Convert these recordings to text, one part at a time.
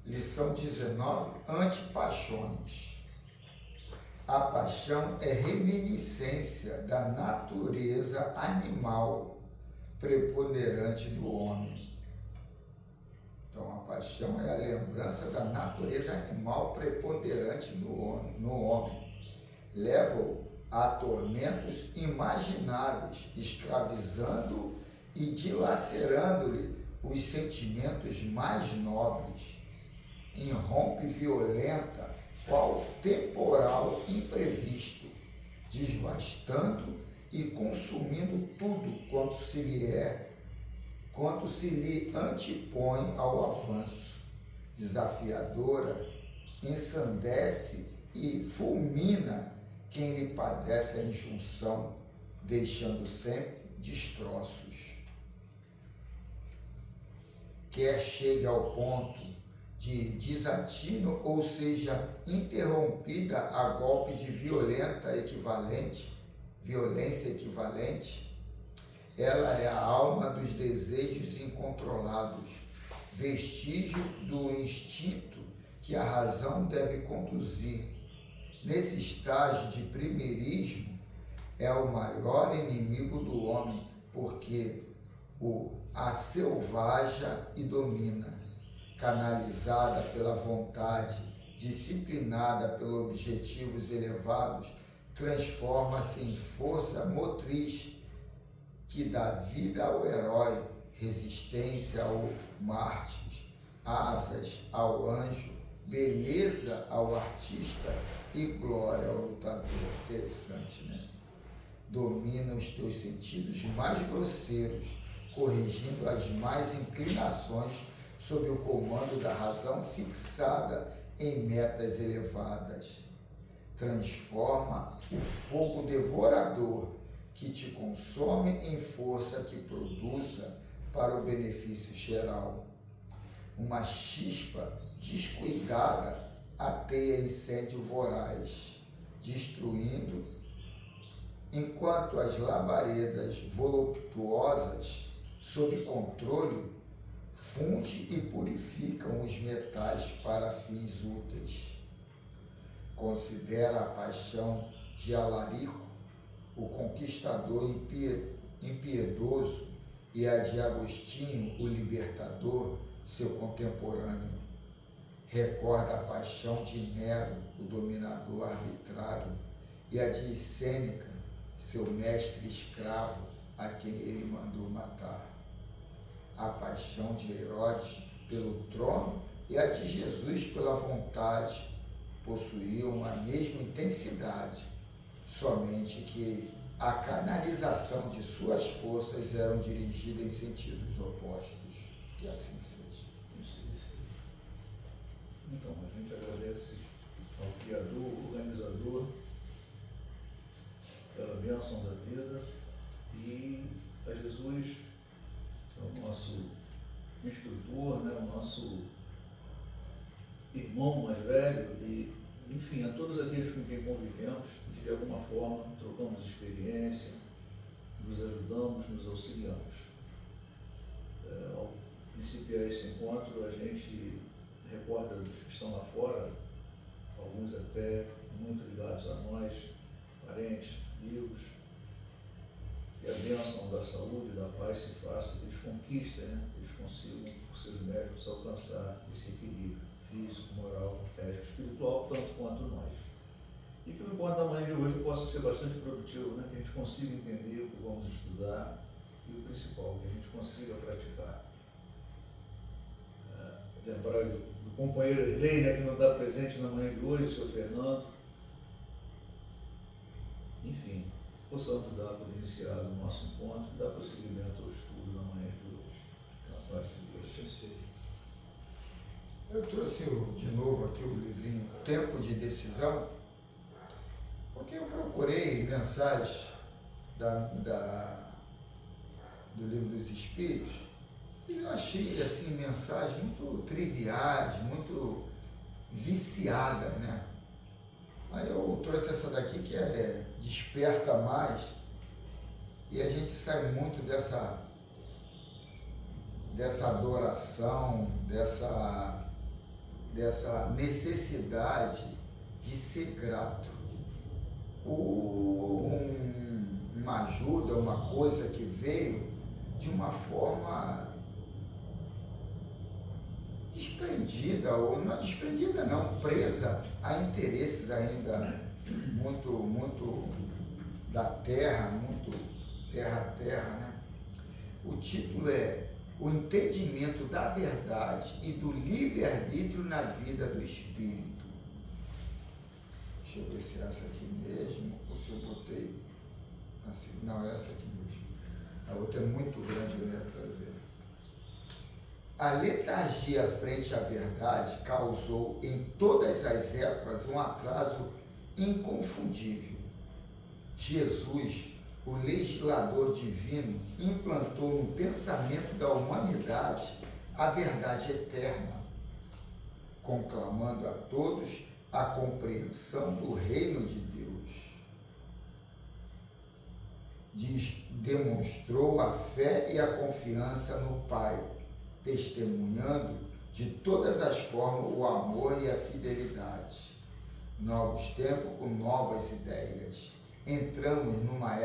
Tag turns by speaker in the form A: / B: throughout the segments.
A: Lição 19, antipaixões. A paixão é reminiscência da natureza animal preponderante do homem. Então, a paixão é a lembrança da natureza animal preponderante no homem. Leva-o a tormentos imagináveis, escravizando e dilacerando-lhe os sentimentos mais nobres. Irrompe violenta, qual temporal imprevisto, desvastando e consumindo tudo quanto se lhe antepõe ao avanço. Desafiadora, ensandece e fulmina quem lhe padece a injunção, deixando sempre destroços. Quer chegue ao ponto de desatino ou seja interrompida a golpe de violência equivalente, ela é a alma dos desejos incontrolados, vestígio do instinto que a razão deve conduzir. Nesse estágio de primeirismo, é o maior inimigo do homem, porque o asselvaja e domina. Canalizada pela vontade, disciplinada pelos objetivos elevados, transforma-se em força motriz que dá vida ao herói, resistência ao mártir, asas ao anjo, beleza ao artista e glória ao lutador. Interessante, né? Domina os teus sentidos mais grosseiros, corrigindo as mais inclinações sob o comando da razão fixada em metas elevadas. Transforma o fogo devorador que te consome em força que produza para o benefício geral. Uma chispa descuidada ateia incêndio voraz, destruindo, enquanto as labaredas voluptuosas, sob controle, funde e purificam os metais para fins úteis. Considera a paixão de Alarico, o conquistador impiedoso, e a de Agostinho, o libertador, seu contemporâneo. Recorda a paixão de Nero, o dominador arbitrário, e a de Sêneca, seu mestre escravo, a quem ele mandou matar. A paixão de Herodes pelo trono e a de Jesus pela vontade possuíam a mesma intensidade, somente que a canalização de suas forças eram dirigidas em sentidos opostos. Que assim seja.
B: Então, a gente agradece ao Criador, organizador, pela bênção da vida, e a Jesus, o nosso instrutor, né, o nosso irmão mais velho, e, enfim, a todos aqueles com quem convivemos, que de alguma forma trocamos experiência, nos ajudamos, nos auxiliamos. Ao principiar esse encontro, a gente recorda dos que estão lá fora, alguns até muito ligados a nós, parentes, amigos, que a bênção da saúde e da paz se faça, que eles conquistem, né? Eles consigam, por seus méritos, alcançar esse equilíbrio físico, moral, ético, espiritual, tanto quanto nós. E que o encontro da manhã de hoje possa ser bastante produtivo, né? Que a gente consiga entender o que vamos estudar e o principal, que a gente consiga praticar. Lembrar do companheiro Erlei, né, que não está presente na manhã de hoje, o seu Fernando. Enfim, possamos dar por iniciado o nosso encontro e dar prosseguimento ao estudo na manhã de hoje. Na paz de Deus.
A: Eu trouxe de novo aqui o livrinho Tempo de Decisão, porque eu procurei mensagens do Livro dos Espíritos e eu achei assim, mensagens muito triviais, muito viciadas, né? Aí eu trouxe essa daqui que desperta mais, e a gente sai muito dessa adoração, dessa dessa necessidade de ser grato. Uma ajuda, uma coisa que veio de uma forma desprendida, ou não desprendida não, presa a interesses ainda muito da terra, muito terra a terra, né? O título é O Entendimento da Verdade e do Livre-Arbítrio na Vida do Espírito. Deixa eu ver se é essa aqui mesmo, ou se eu botei assim. Não, é essa aqui mesmo. A outra é muito grande, eu ia trazer. A letargia frente à verdade causou em todas as épocas um atraso inconfundível. Jesus, o legislador divino, implantou no pensamento da humanidade a verdade eterna, conclamando a todos a compreensão do reino de Deus. Demonstrou a fé e a confiança no Pai, testemunhando de todas as formas o amor e a fidelidade. Novos tempos com novas ideias. Entramos numa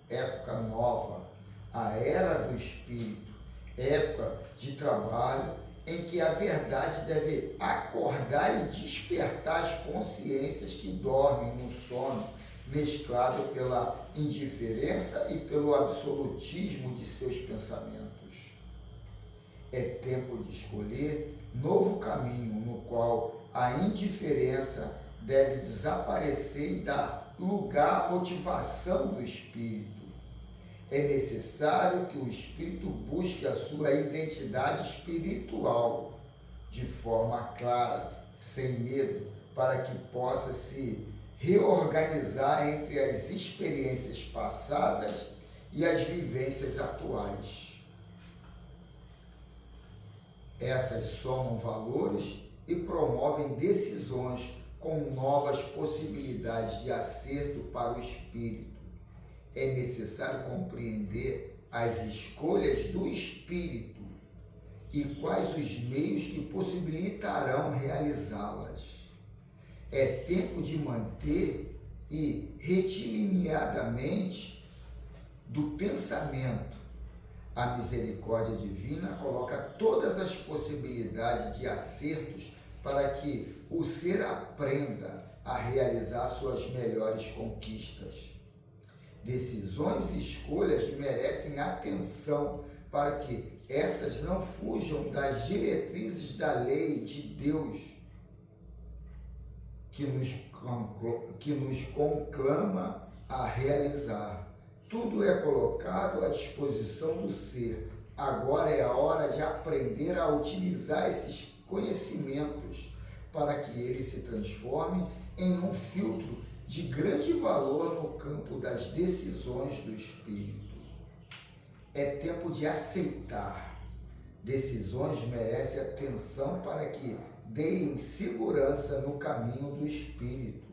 A: época nova, a era do Espírito, época de trabalho em que a verdade deve acordar e despertar as consciências que dormem no sono, mesclado pela indiferença e pelo absolutismo de seus pensamentos. É tempo de escolher novo caminho no qual a indiferença deve desaparecer e dar lugar à motivação do espírito. É necessário que o espírito busque a sua identidade espiritual de forma clara, sem medo, para que possa se reorganizar entre as experiências passadas e as vivências atuais. Essas somam valores e promovem decisões com novas possibilidades de acerto para o espírito. É necessário compreender as escolhas do espírito e quais os meios que possibilitarão realizá-las. É tempo de manter e retilineadamente do pensamento. A misericórdia divina coloca todas as possibilidades de acertos para que o ser aprenda a realizar suas melhores conquistas. Decisões e escolhas merecem atenção para que essas não fujam das diretrizes da lei de Deus que nos conclama a realizar. Tudo é colocado à disposição do ser. Agora é a hora de aprender a utilizar esses conhecimentos para que eles se transformem em um filtro de grande valor no campo das decisões do espírito. É tempo de aceitar. Decisões merecem atenção para que deem segurança no caminho do espírito.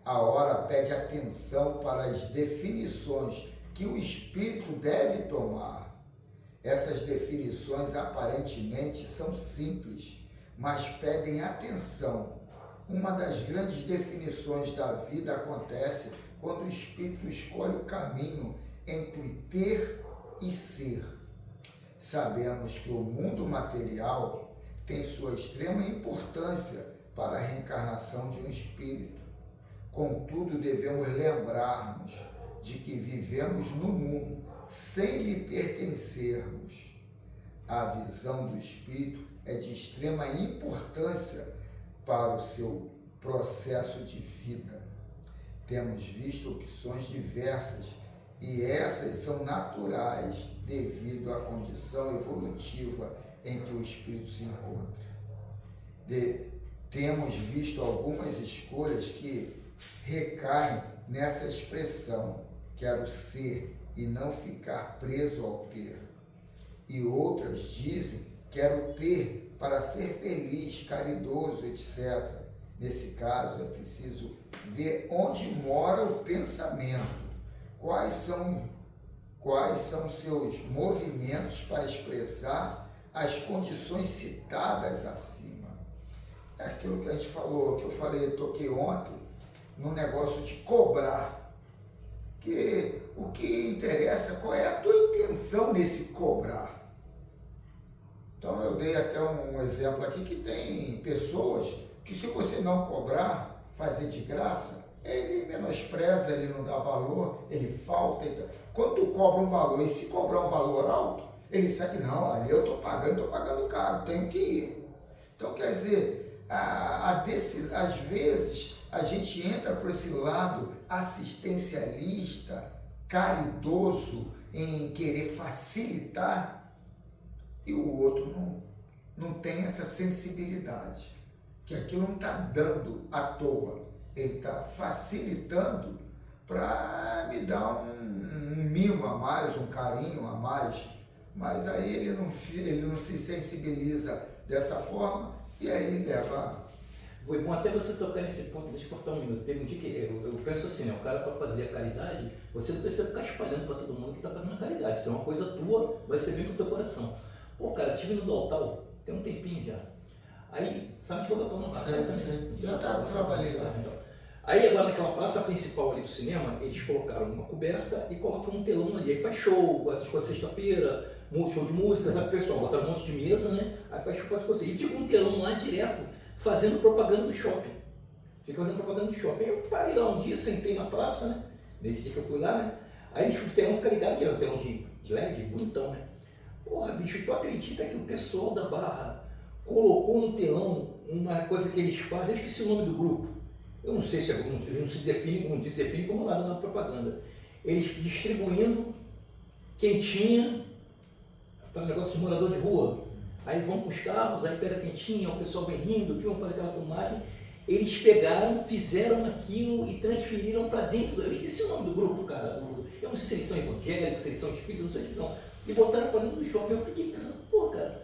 A: A hora pede atenção para as definições que o espírito deve tomar. Essas definições aparentemente são simples, mas pedem atenção. Uma das grandes definições da vida acontece quando o espírito escolhe o caminho entre ter e ser. Sabemos que o mundo material tem sua extrema importância para a reencarnação de um espírito. Contudo, devemos lembrar-nos de que vivemos no mundo sem lhe pertencermos. A visão do espírito é de extrema importância para o seu processo de vida. Temos visto opções diversas e essas são naturais devido à condição evolutiva em que o espírito se encontra. Temos visto algumas escolhas que recaem nessa expressão, quero ser e não ficar preso ao ter. E outras dizem, quero ter para ser feliz, caridoso, etc. Nesse caso, é preciso ver onde mora o pensamento, quais são seus movimentos para expressar as condições citadas acima. é aquilo que a gente falou, que eu falei, toquei ontem, no negócio de cobrar. Que o que interessa, qual é a tua intenção nesse cobrar. Então eu dei até um exemplo aqui que tem pessoas que se você não cobrar, fazer de graça, ele menospreza, ele não dá valor, ele falta. Quando tu cobra um valor, e se cobrar um valor alto, ele sabe que não, ali eu estou pagando caro, tenho que ir. Então quer dizer, às vezes a gente entra por esse lado assistencialista, caridoso, em querer facilitar, e o outro não tem essa sensibilidade, que aquilo não está dando à toa, ele está facilitando para me dar um mimo a mais, um carinho a mais, mas aí ele não se sensibiliza dessa forma e aí leva.
C: Foi bom até você tocar nesse ponto, deixa eu cortar um minuto. Teve um dia que eu penso assim, né? O cara para fazer a caridade, você não precisa ficar espalhando para todo mundo que está fazendo a caridade. Se é uma coisa tua, vai ser bem pro teu coração. Pô, cara, estive no Daltal, tem um tempinho já. Aí, sabe onde eu estou na praça também?
A: Já trabalhei lá.
C: Então. Aí agora naquela praça principal ali do cinema, eles colocaram uma coberta e colocam um telão ali. Aí faz show, essas coisas sexta-feira, show de música, sabe, pessoal? Botaram um monte de mesa, né? Aí faz show, faz coisa. E fica um telão lá direto, fazendo propaganda do shopping. Fica fazendo propaganda do shopping. Aí eu parei lá um dia, sentei na praça, né? Nesse dia que eu fui lá, né? Aí o telão fica ligado, que é um telão de LED, bonitão, né? Porra, bicho, tu acredita que o pessoal da Barra colocou no telão uma coisa que eles fazem? Eu esqueci o nome do grupo. Eu não sei se ele não se define como nada na propaganda. Eles distribuindo quentinha para negócio de morador de rua. Aí vão com os carros, aí pega quentinha, o pessoal vem rindo, filma, faz aquela filmagem. Eles pegaram, fizeram aquilo e transferiram para dentro. Eu esqueci o nome do grupo, cara. Eu não sei se eles são evangélicos, se eles são espíritos, não sei o que são. E botaram para dentro do shopping. Eu fiquei pensando, pô, cara,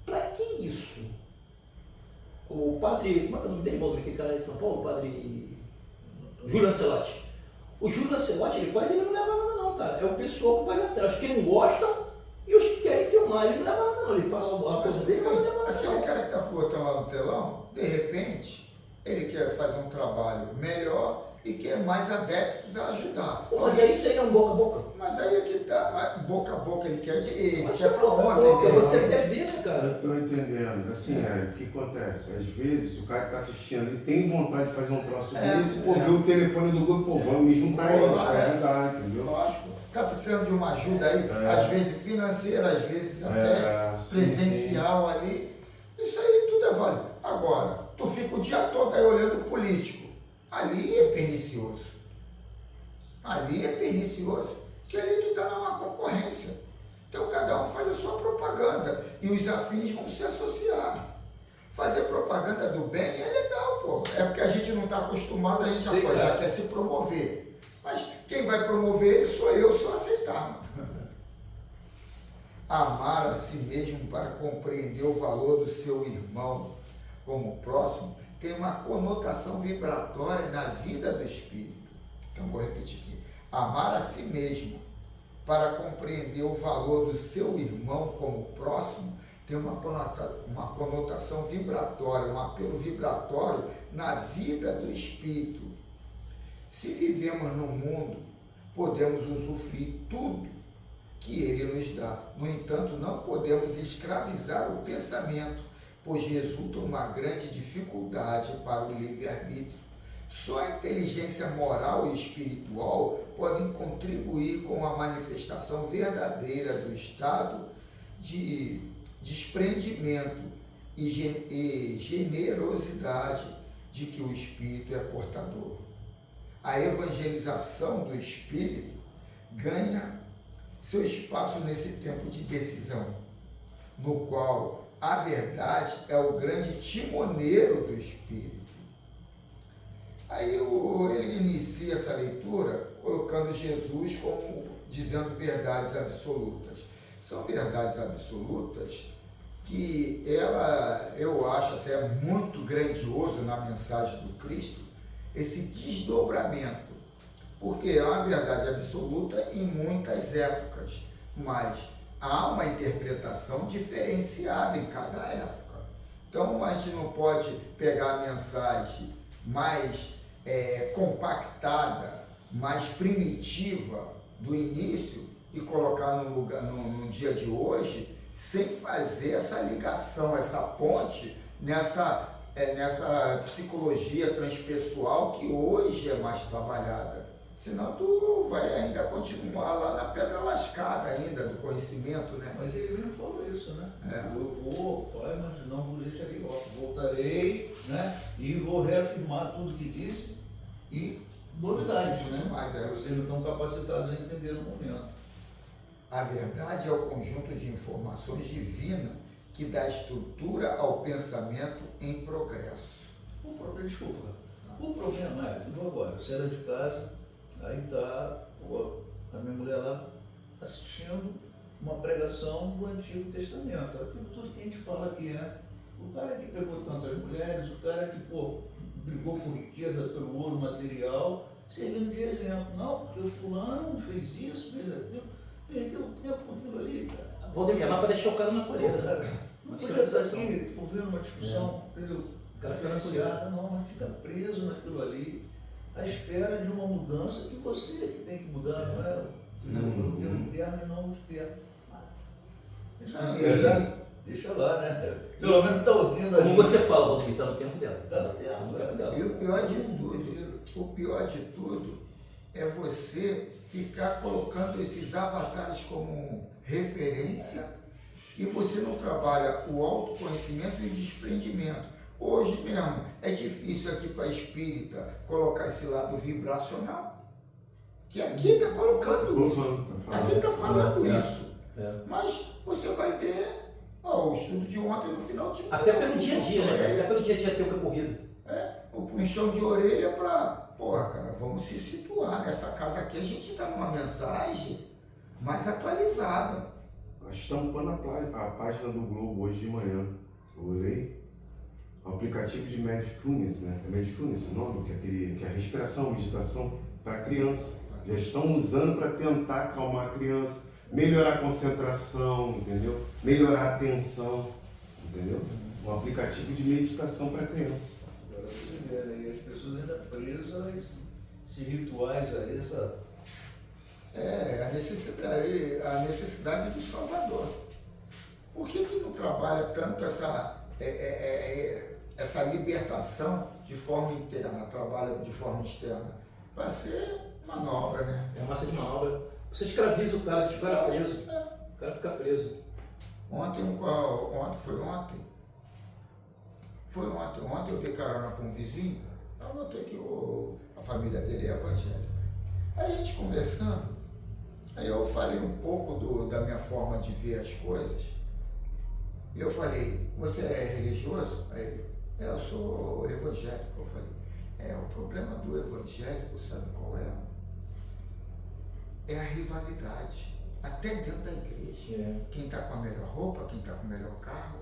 C: pra que isso? O padre, como é que é o nome dele, Paulo, aquele cara de São Paulo, o padre Júlio Ancelotti. O Júlio Ancelotti, ele faz, ele não leva nada não, cara. É o pessoal que faz atrás, os que não gostam e os que querem filmar. Ele não leva nada não, ele fala a coisa dele, mas não leva nada não.
A: Aquele cara que está botando lá no telão, de repente, ele quer fazer um trabalho melhor e quer mais adeptos a ajudar.
C: Pô, mas aí isso aí é um boca a boca.
A: Mas aí é que tá, boca a boca ele quer
C: pra
A: onde?
C: Você quer ver, né, cara?
D: Eu estou entendendo. Assim, o que acontece? Às vezes o cara que está assistindo ele tem vontade de fazer um troço desse, pô, ver o telefone do grupo, pô, vamos me juntar a eles para ajudar, entendeu?
A: Lógico. Está precisando de uma ajuda aí, às vezes financeira, às vezes até presencial ali. Isso aí tudo é válido. Agora, tu fica o dia todo aí olhando o político. Ali é pernicioso. Ali é pernicioso. Porque ali tu está numa concorrência. Então cada um faz a sua propaganda. E os afins vão se associar. Fazer propaganda do bem é legal, pô. É porque a gente não está acostumado, a gente já quer se promover. Mas quem vai promover ele sou eu, se eu aceitar. Amar a si mesmo para compreender o valor do seu irmão como próximo tem uma conotação vibratória na vida do espírito. Então vou repetir aqui. Amar a si mesmo para compreender o valor do seu irmão como próximo tem uma conotação vibratória, um apelo vibratório na vida do espírito. Se vivemos no mundo, podemos usufruir tudo que ele nos dá. No entanto, não podemos escravizar o pensamento, pois resulta uma grande dificuldade para o livre-arbítrio. Só a inteligência moral e espiritual podem contribuir com a manifestação verdadeira do estado de desprendimento e generosidade de que o espírito é portador. A evangelização do espírito ganha seu espaço nesse tempo de decisão, no qual a verdade é o grande timoneiro do espírito. Aí ele inicia essa leitura colocando Jesus como dizendo verdades absolutas. São verdades absolutas que eu acho até muito grandioso na mensagem do Cristo, esse desdobramento, porque é uma verdade absoluta em muitas épocas, mas há uma interpretação diferenciada em cada época. Então a gente não pode pegar a mensagem mais compactada, mais primitiva do início e colocar no dia de hoje, sem fazer essa ligação, essa ponte nessa psicologia transpessoal que hoje é mais trabalhada. Senão tu vai ainda continuar lá na pedra lascada ainda do conhecimento, né?
B: Mas ele mesmo falou isso, né?
A: É.
B: Eu vou, pai, mas não vos deixarei órfão. Voltarei, né? E vou reafirmar tudo que disse e novidades, né?
A: Mas
B: Vocês não estão capacitados a entender no momento.
A: a verdade é o conjunto de informações divinas que dá estrutura ao pensamento em progresso.
B: Desculpa. O problema é, vou agora, eu saí de casa, aí tá a minha mulher lá assistindo uma pregação do Antigo Testamento. Aquilo tudo que a gente fala aqui, né? O cara que pegou tantas mulheres, o cara que, brigou por riqueza pelo ouro material, servindo de exemplo. Não, porque o fulano fez isso, fez aquilo, perdeu tempo com aquilo ali, cara.
C: Valdemir, mas para deixar o cara na colheita.
B: Não podia estar aqui ouvindo uma discussão, entendeu?
C: O cara fica na colheita.
B: Não, mas fica preso naquilo ali, à espera de uma mudança que você que tem que mudar, não é o teu interno e não o externo. Deixa lá, né? Pelo menos está ouvindo ali.
C: Como você fala, Valdemir, está no tempo dela.
B: Está no tempo dela.
A: E o pior de tudo é você ficar colocando esses avatares como referência e você não trabalha o autoconhecimento e o desprendimento. Hoje mesmo é difícil aqui para espírita colocar esse lado vibracional. Que aqui está colocando isso. Aqui está falando isso. Mas você vai ver o estudo de ontem no final de
C: Até pelo dia a dia, né? Até pelo dia a dia ter o percorrido.
A: O puxão de orelha para, cara, vamos se situar nessa casa aqui. A gente está numa mensagem mais atualizada.
D: Nós estamos pondo a página do Globo hoje de manhã. Eu olhei. O aplicativo de Mindfulness, né? É Mindfulness o nome? Que é a respiração, meditação para criança. Já estão usando para tentar acalmar a criança, melhorar a concentração, entendeu? Melhorar a atenção, entendeu? Um aplicativo de meditação para criança.
B: Agora você vê aí as pessoas ainda presas a esses rituais aí, essa...
A: a necessidade do Salvador. Por que não trabalha tanto essa libertação de forma interna, trabalha de forma externa? Vai ser manobra, né?
C: É massa de manobra. Você escraviza o cara, deixa o cara preso. O cara fica preso.
A: Ontem eu dei carona com um vizinho, eu notei que a família dele é evangélica. Aí a gente conversando, aí eu falei um pouco da minha forma de ver as coisas. E eu falei, você é religioso? Aí ele, eu sou evangélico. Eu falei, o problema do evangélico, sabe qual é? É a rivalidade, até dentro da igreja. Quem está com a melhor roupa, quem está com o melhor carro.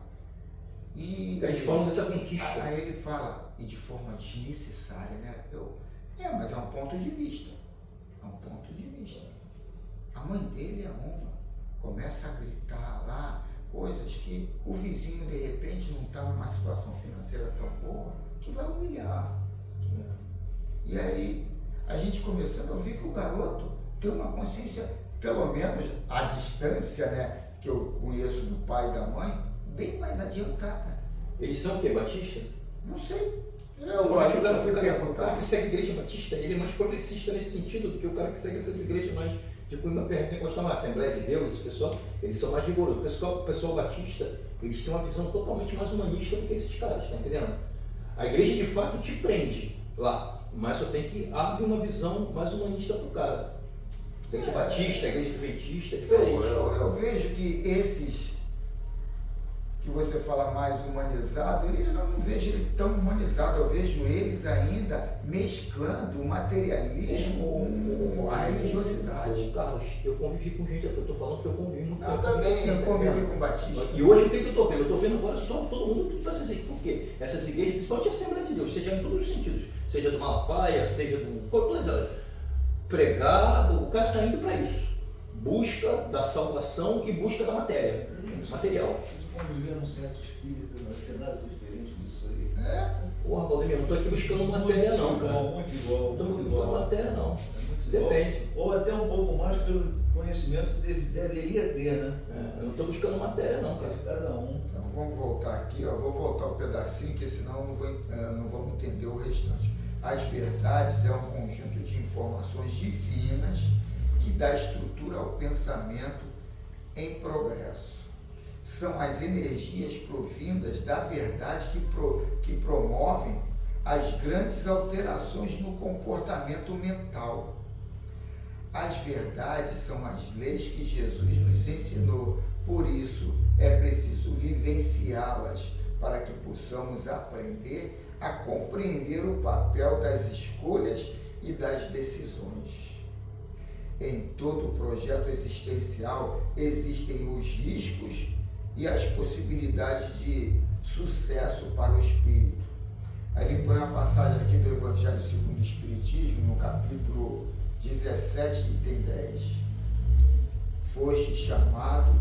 A: E
C: eles falam dessa conquista.
A: Aí ele fala, e de forma desnecessária, né? Mas é um ponto de vista. É um ponto de vista. A mãe dele é uma, começa a gritar lá, coisas que o vizinho de repente não está numa situação financeira tão boa, que vai humilhar. E aí, a gente começando a ver que o garoto tem uma consciência, pelo menos à distância, né, que eu conheço do pai e da mãe, bem mais adiantada.
C: Eles são o quê? Batista?
A: Não sei.
C: O cara que segue a igreja batista, ele é mais progressista nesse sentido do que o cara que segue essas igrejas mais de cunho pentecostal, a Assembleia de Deus, esse pessoal, eles são mais rigorosos. O pessoal batista, eles têm uma visão totalmente mais humanista do que esses caras, tá entendendo? A igreja de fato te prende lá, mas só tem que abrir uma visão mais humanista pro cara. A igreja batista, a igreja adventista, é diferente.
A: Eu vejo que esses que você fala mais humanizado, eu não vejo ele tão humanizado, eu vejo eles ainda mesclando o materialismo com a religiosidade.
C: Carlos, eu convivi com gente, eu estou falando que eu convivi muito
A: tempo. Eu também convivi com Batista.
C: E hoje o que eu estou vendo? Eu estou vendo agora só todo mundo para essas igrejas. Por quê? Essas igrejas, principalmente a Assembleia de Deus, seja em todos os sentidos, seja do Malafaia, seja do... todas elas. Pregar, o cara está indo para isso. Busca da salvação e busca da matéria, material.
B: Conviver num centro espírita, no Senado do Espírito isso aí.
C: Porra, Valdemir, não tô aqui buscando matéria não, cara.
B: Muito igual,
C: Não tô
B: muito
C: buscando
B: igual.
C: matéria não.
B: É muito igual.
C: Depende.
B: Ou até um pouco mais pelo conhecimento que deveria ter, né?
C: Eu não tô buscando matéria não, cara.
B: De cada um.
A: Então vamos voltar aqui, ó. Vou voltar um pedacinho, que senão não vamos entender o restante. As verdades é um conjunto de informações divinas que dá estrutura ao pensamento em progresso. São as energias provindas da verdade que promovem as grandes alterações no comportamento mental. As verdades são as leis que Jesus nos ensinou, por isso é preciso vivenciá-las para que possamos aprender a compreender o papel das escolhas e das decisões. Em todo projeto existencial existem os riscos e as possibilidades de sucesso para o espírito. Aí ele põe a passagem aqui do Evangelho segundo o Espiritismo, no capítulo 17, item 10. Foste chamado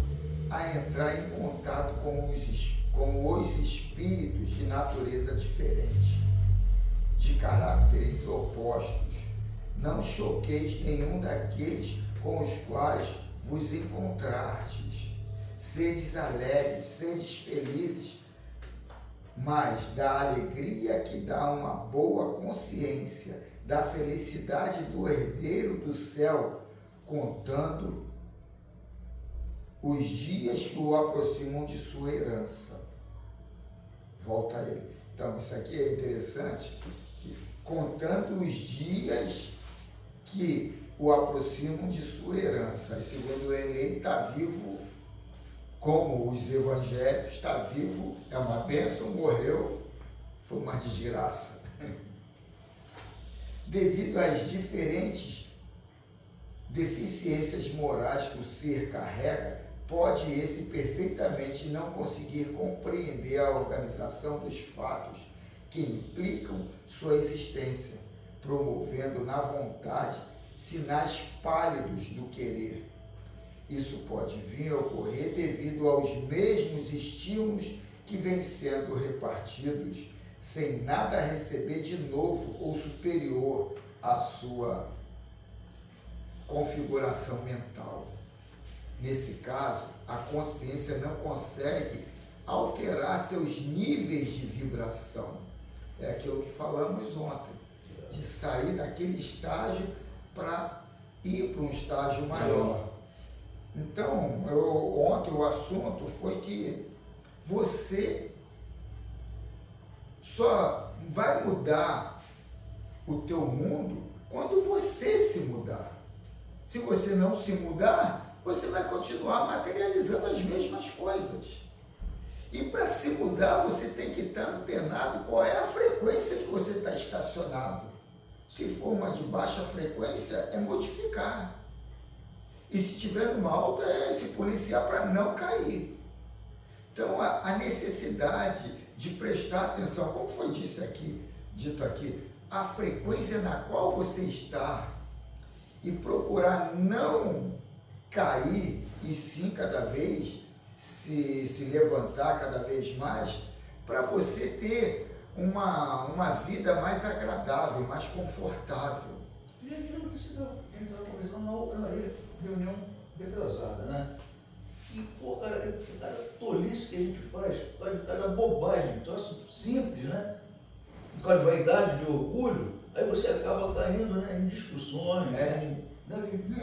A: a entrar em contato com os espíritos de natureza diferente, de caráteres opostos. Não choqueis nenhum daqueles com os quais vos encontrardes. Sedes alegres, sedes felizes, mas da alegria que dá uma boa consciência, da felicidade do herdeiro do céu, contando os dias que o aproximam de sua herança. Volta aí. Então, isso aqui é interessante, contando os dias que o aproximam de sua herança. E segundo ele está vivo, como os evangelhos, está vivo, é uma bênção, morreu, foi uma desgraça. Devido às diferentes deficiências morais que o ser carrega, pode esse perfeitamente não conseguir compreender a organização dos fatos que implicam sua existência, promovendo na vontade sinais pálidos do querer. Isso pode vir a ocorrer devido aos mesmos estímulos que vêm sendo repartidos, sem nada receber de novo ou superior à sua configuração mental. Nesse caso, a consciência não consegue alterar seus níveis de vibração. É aquilo que falamos ontem, de sair daquele estágio para ir para um estágio maior. Então, ontem o assunto foi que você só vai mudar o teu mundo quando você se mudar. Se você não se mudar, você vai continuar materializando as mesmas coisas. E para se mudar, você tem que estar antenado qual é a frequência que você está estacionado. Se for uma de baixa frequência, é modificar. E se tiver numa alta, é se policiar para não cair. Então, a necessidade de prestar atenção, como foi dito aqui, a frequência na qual você está e procurar não cair e sim cada vez se levantar cada vez mais para você ter uma vida mais agradável, mais confortável.
B: E aquilo que a gente estava conversando na reunião retrasada, né? E, pô, cara, cada tolice que a gente faz, cada bobagem, troço simples, né? Por causa de vaidade, de orgulho, aí você acaba caindo, né, em discussões,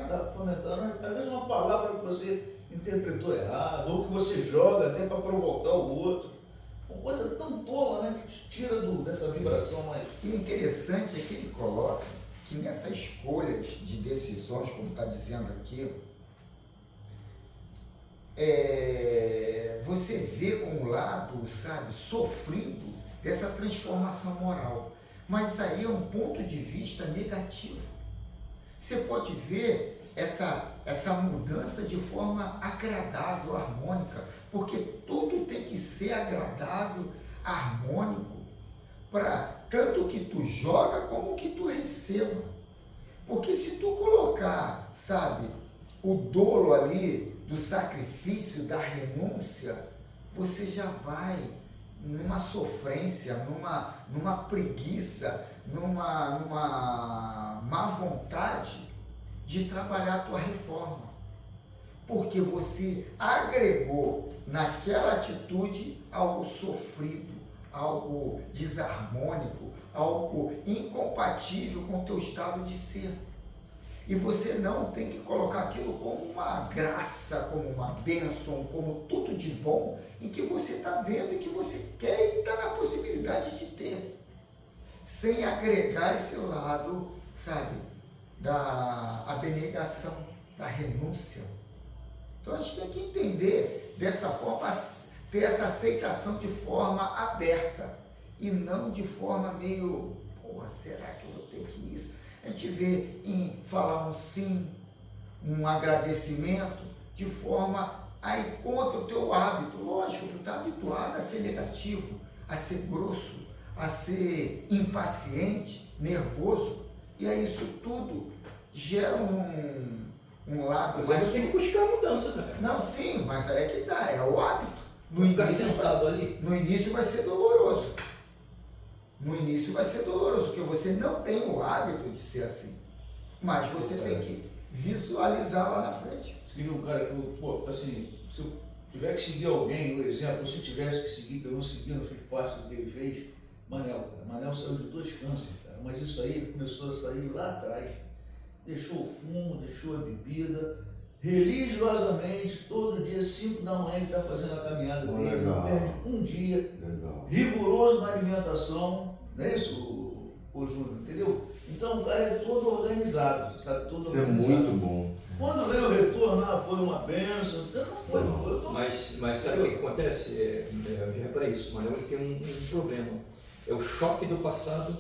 B: tá comentando, às vezes uma palavra que você interpretou errado, ou que você joga até para provocar o outro. Uma coisa tão tola, né, que te tira dessa vibração mais.
A: E o interessante é que ele coloca que nessas escolhas de decisões, como está dizendo aqui, você vê com um lado, sabe, sofrido dessa transformação moral. Mas isso aí é um ponto de vista negativo. Você pode ver essa mudança de forma agradável, harmônica, porque tudo tem que ser agradável, harmônico, para tanto que tu joga como que tu receba. Porque se tu colocar, sabe, o dolo ali do sacrifício, da renúncia, você já vai numa sofrência, numa preguiça, numa má vontade de trabalhar a tua reforma. Porque você agregou naquela atitude algo sofrido, algo desarmônico, algo incompatível com o teu estado de ser. E você não tem que colocar aquilo como uma graça, como uma bênção, como tudo de bom em que você está vendo e que você quer e está na possibilidade de ter. Sem agregar esse lado, sabe, da abnegação, da renúncia. Então a gente tem que entender dessa forma, ter essa aceitação de forma aberta e não de forma meio, porra, será que eu vou ter que isso? A gente vê em falar um sim, um agradecimento, de forma a ir contra o teu hábito. Lógico, tu está habituado a ser negativo, a ser grosso, a ser impaciente, nervoso, e aí isso tudo gera um lado...
C: Mas aí você tem que buscar a mudança, né?
A: Não, sim, mas aí é que dá, é o hábito.
C: Ficar sentado ali.
A: No início vai ser doloroso. No início vai ser doloroso, porque você não tem o hábito de ser assim. Mas você tem que visualizar lá na frente.
B: Você queria um cara que, pô, assim, se eu tiver que seguir alguém, no exemplo, ou se eu tivesse que seguir, que eu não segui, não fiz parte do que ele fez, Manel, cara. Manel saiu de 2 cânceres, cara. Mas isso aí começou a sair lá atrás. Deixou o fumo, deixou a bebida. Religiosamente, todo dia, 5 da manhã, ele está fazendo a caminhada dele, não perde um dia.
D: Legal.
B: Rigoroso na alimentação, não é isso, o Júnior, entendeu? Então o cara é todo organizado, sabe? Todo
D: Isso é
B: organizado.
D: muito bom.
B: Quando veio o retorno, foi uma bênção, não foi.
C: Mas sabe o que acontece? Para isso, Manuel, ele tem um problema. É o choque do passado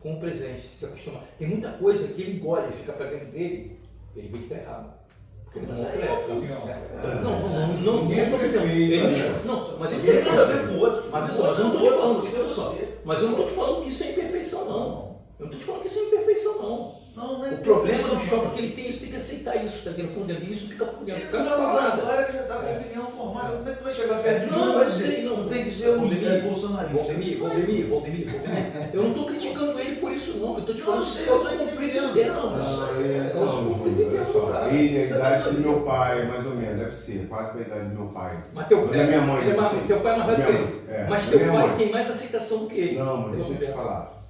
C: com o presente, se acostumar. Tem muita coisa que ele engole e fica para dentro dele, ele vê que está errado. Porque ele não é não, mas ele tem nada a ver com outros. Mas eu não estou falando, olha só, mas eu não estou falando que isso é imperfeição, não. Eu não estou falando que isso é imperfeição, não. O problema do choque que ele tem, você tem que aceitar isso, tá vendo? Quando ele isso fica por dentro. O cara não fala nada.
B: Agora que já está com a opinião formada, como é que tu vai chegar perto de
C: Não, eu sei, não.
B: Tem que ser um bolsonarista.
C: Valdemir. Eu não estou criticando ele por isso, não. Eu estou te falando que isso causa conflito interno.
D: Ele é a idade do meu pai, mais ou menos, deve ser, quase da idade do meu pai.
C: Mas teu pai
D: minha mãe,
C: teu pai é mais velho que ele. Mas teu pai tem mais aceitação do que ele.
D: Não, mas deixa eu te falar.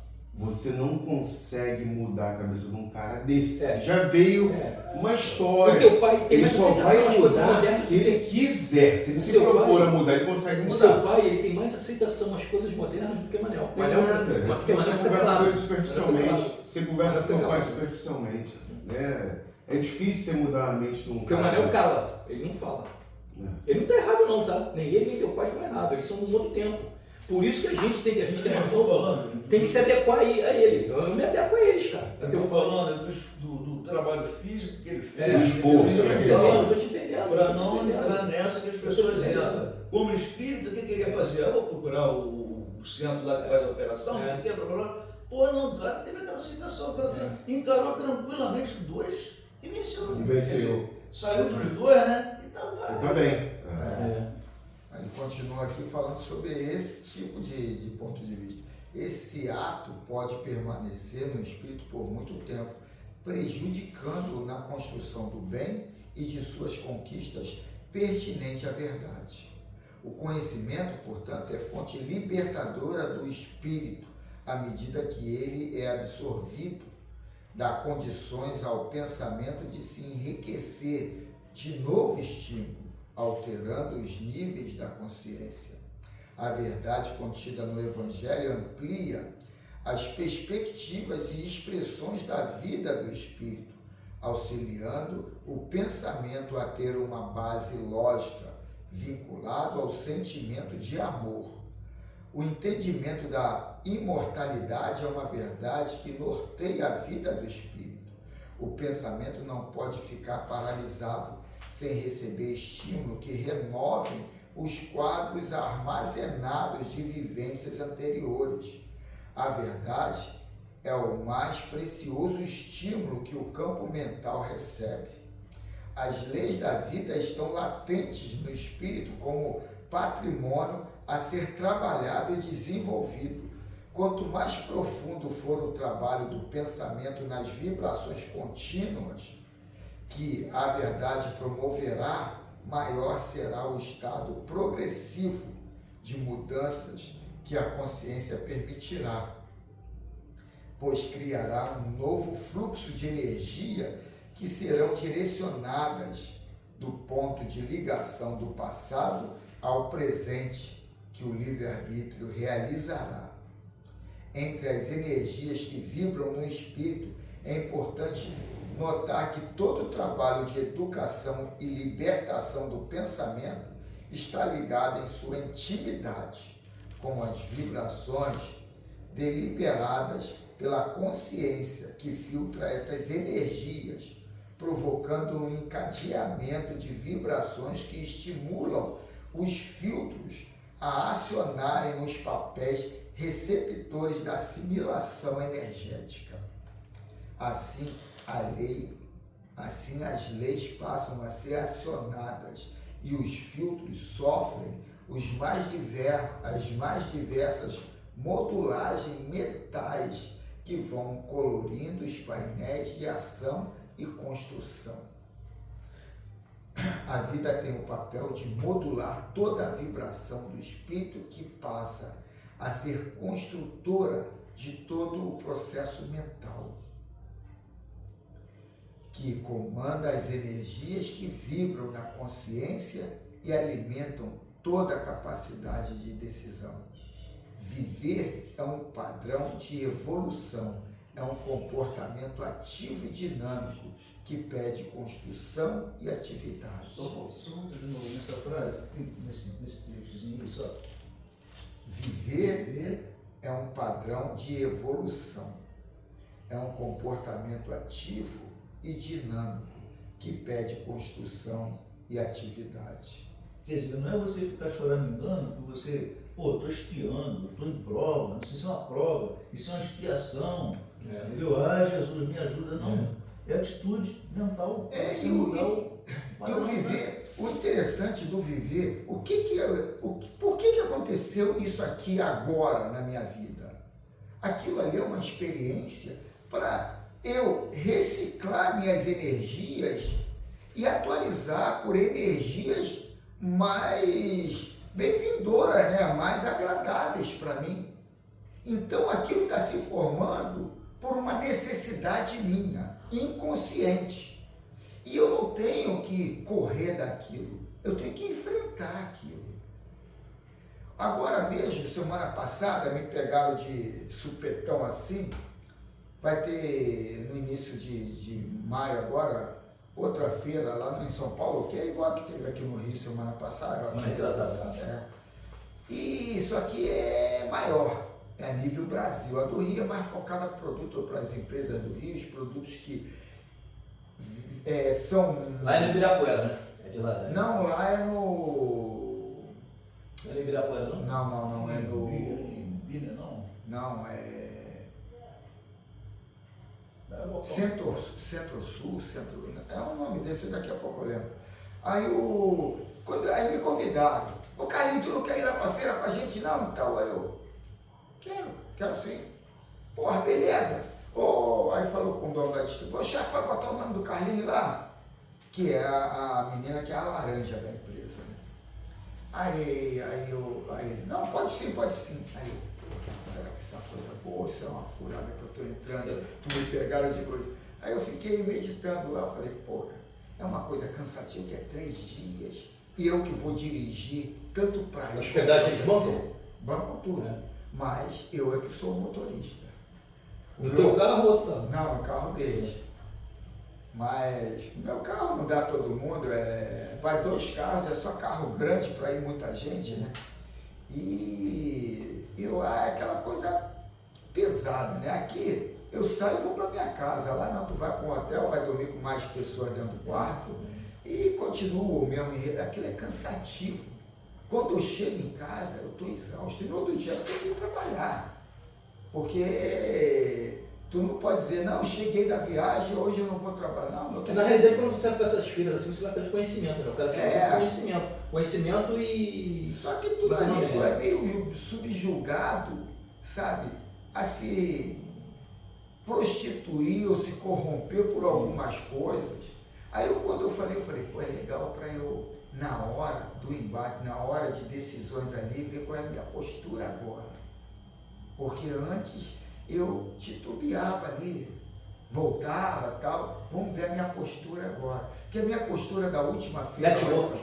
D: Você não consegue mudar a cabeça de um cara desse. Já veio uma história.
C: O teu pai tem
D: ele
C: mais
D: só
C: aceitação
D: vai
C: às coisas
D: mudar
C: modernas.
D: se ele quiser. Se ele se
C: Seu
D: propor
C: pai-
D: a mudar, ele consegue
C: O
D: mudar.
C: seu pai, ele tem mais aceitação às coisas modernas do que Manel.
D: Não é nada.
C: Porque
D: Você
C: Manel fica
D: conversa com
C: claro.
D: ele superficialmente. Você conversa
C: Manel
D: com o
C: fica
D: pai
C: claro.
D: superficialmente. Né? É difícil você mudar a mente de um
C: Porque o
D: cara.
C: Manel
D: desse.
C: cala, ele não fala.
D: É.
C: Ele não está errado não, tá? Nem ele nem teu pai estão errados, eles são de um outro tempo. Por isso que a gente que é mais novo, tem que se adequar a ele. Eu me adequo a eles, cara.
B: Eu estou falando do trabalho físico que ele fez.
D: O esforço,
C: eu
D: né?
C: estou te entendendo.
B: Para não entrar nessa que as pessoas entram. Como espírita, o que queria fazer? Eu vou procurar o centro lá que faz a operação, não sei o que, blá, blá, blá. Pô, não, o cara teve aquela aceitação, o cara encarou tranquilamente os 2 e venceu.
D: E venceu.
B: Saiu dos 2, né? Então, cara.
D: Eu também.
A: Ele continua aqui falando sobre esse tipo de ponto de vista. Esse ato pode permanecer no espírito por muito tempo, prejudicando-o na construção do bem e de suas conquistas pertinente à verdade. O conhecimento, portanto, é fonte libertadora do espírito, à medida que ele é absorvido, dá condições ao pensamento de se enriquecer de novo estímulo, alterando os níveis da consciência. A verdade contida no Evangelho amplia as perspectivas e expressões da vida do espírito, auxiliando o pensamento a ter uma base lógica, vinculado ao sentimento de amor. O entendimento da imortalidade é uma verdade que norteia a vida do espírito. O pensamento não pode ficar paralisado sem receber estímulo que renovem os quadros armazenados de vivências anteriores. A verdade é o mais precioso estímulo que o campo mental recebe. As leis da vida estão latentes no espírito como patrimônio a ser trabalhado e desenvolvido. Quanto mais profundo for o trabalho do pensamento nas vibrações contínuas que a verdade promoverá, maior será o estado progressivo de mudanças que a consciência permitirá, pois criará um novo fluxo de energia que serão direcionadas do ponto de ligação do passado ao presente que o livre-arbítrio realizará. Entre as energias que vibram no espírito, é importante notar que todo o trabalho de educação e libertação do pensamento está ligado em sua intimidade com as vibrações deliberadas pela consciência que filtra essas energias, provocando um encadeamento de vibrações que estimulam os filtros a acionarem os papéis receptores da assimilação energética. Assim as leis passam a ser acionadas e os filtros sofrem as mais diversas modulagens mentais que vão colorindo os painéis de ação e construção. A vida tem o papel de modular toda a vibração do espírito que passa a ser construtora de todo o processo mental, que comanda as energias que vibram na consciência e alimentam toda a capacidade de decisão. Viver é um padrão de evolução, é um comportamento ativo e dinâmico que pede construção e atividade.
B: Só volta de novo nessa frase, nesse trechozinho aí só.
A: Viver é um padrão de evolução, é um comportamento ativo e dinâmico que pede construção e atividade.
B: Quer dizer, não é você ficar choramingando que você, estou espiando, estou em prova, não sei se é uma prova, isso é uma expiação, entendeu? Jesus, me ajuda, não. É atitude mental.
A: E o viver, o interessante do viver, por que aconteceu isso aqui agora na minha vida? Aquilo ali é uma experiência para eu reciclar minhas energias e atualizar por energias mais bem-vindoras, né? Mais agradáveis para mim. Então aquilo está se formando por uma necessidade minha, inconsciente. E eu não tenho que correr daquilo, eu tenho que enfrentar aquilo. Agora mesmo, semana passada, me pegaram de supetão assim. Vai ter no início de maio agora, outra feira lá em São Paulo, que é igual a que teve aqui no Rio semana passada. E isso aqui é maior, é a nível Brasil. A do Rio é mais focada no produto para as empresas do Rio, os produtos que são...
C: Lá é no Ibirapuera, né? É de lá, né?
A: Não, lá é no...
C: Não é no Ibirapuera, não?
A: Não, é no...
B: Bina, não?
A: Não, é... Centro-Sul, é um nome desse, daqui a pouco eu lembro. Aí me convidaram, Carlinhos, tu não quer ir lá pra feira com a gente não? Então eu, quero sim. Porra, beleza. Aí falou com o dono da distribuição, chefe, pode botar o nome do Carlinhos lá? Que é a menina que é a laranja da empresa, né? Aí ele, não, pode sim. Aí eu, será que isso é uma coisa boa? Isso é uma furada que eu estou entrando, tu me pegaram de coisa. Aí eu fiquei meditando lá, falei, é uma coisa cansativa que é 3 dias, e eu que vou dirigir tanto para isso.
C: Hospedagem eles bancam?
A: Bancam tudo, mas eu é que sou o motorista.
C: No teu carro ou outro carro?
A: Não, no carro deles. Mas no meu carro não dá todo mundo, vai 2 carros, é só carro grande para ir muita gente, né? E lá é aquela coisa pesada, né? Aqui eu saio e vou para minha casa, lá não, tu vai para um hotel, vai dormir com mais pessoas dentro do quarto e continua o mesmo enredo, aquilo é cansativo. Quando eu chego em casa, eu estou exausto e no outro dia eu tenho que ir trabalhar, porque Tu não pode dizer, não, cheguei da viagem, hoje eu não vou trabalhar. Não, eu tô...
C: Na realidade, quando você vai para essas feiras assim, você vai ter conhecimento, né? O cara tem conhecimento. Conhecimento e...
A: Só que tudo ali tu é meio subjugado, sabe? A se prostituir ou se corromper por algumas coisas. Aí quando eu falei, pô, é legal para eu, na hora do embate, na hora de decisões ali, ver qual é a minha postura agora. Porque antes eu titubeava ali, voltava e tal, vamos ver a minha postura agora. Porque a minha postura da última feira...
C: Network.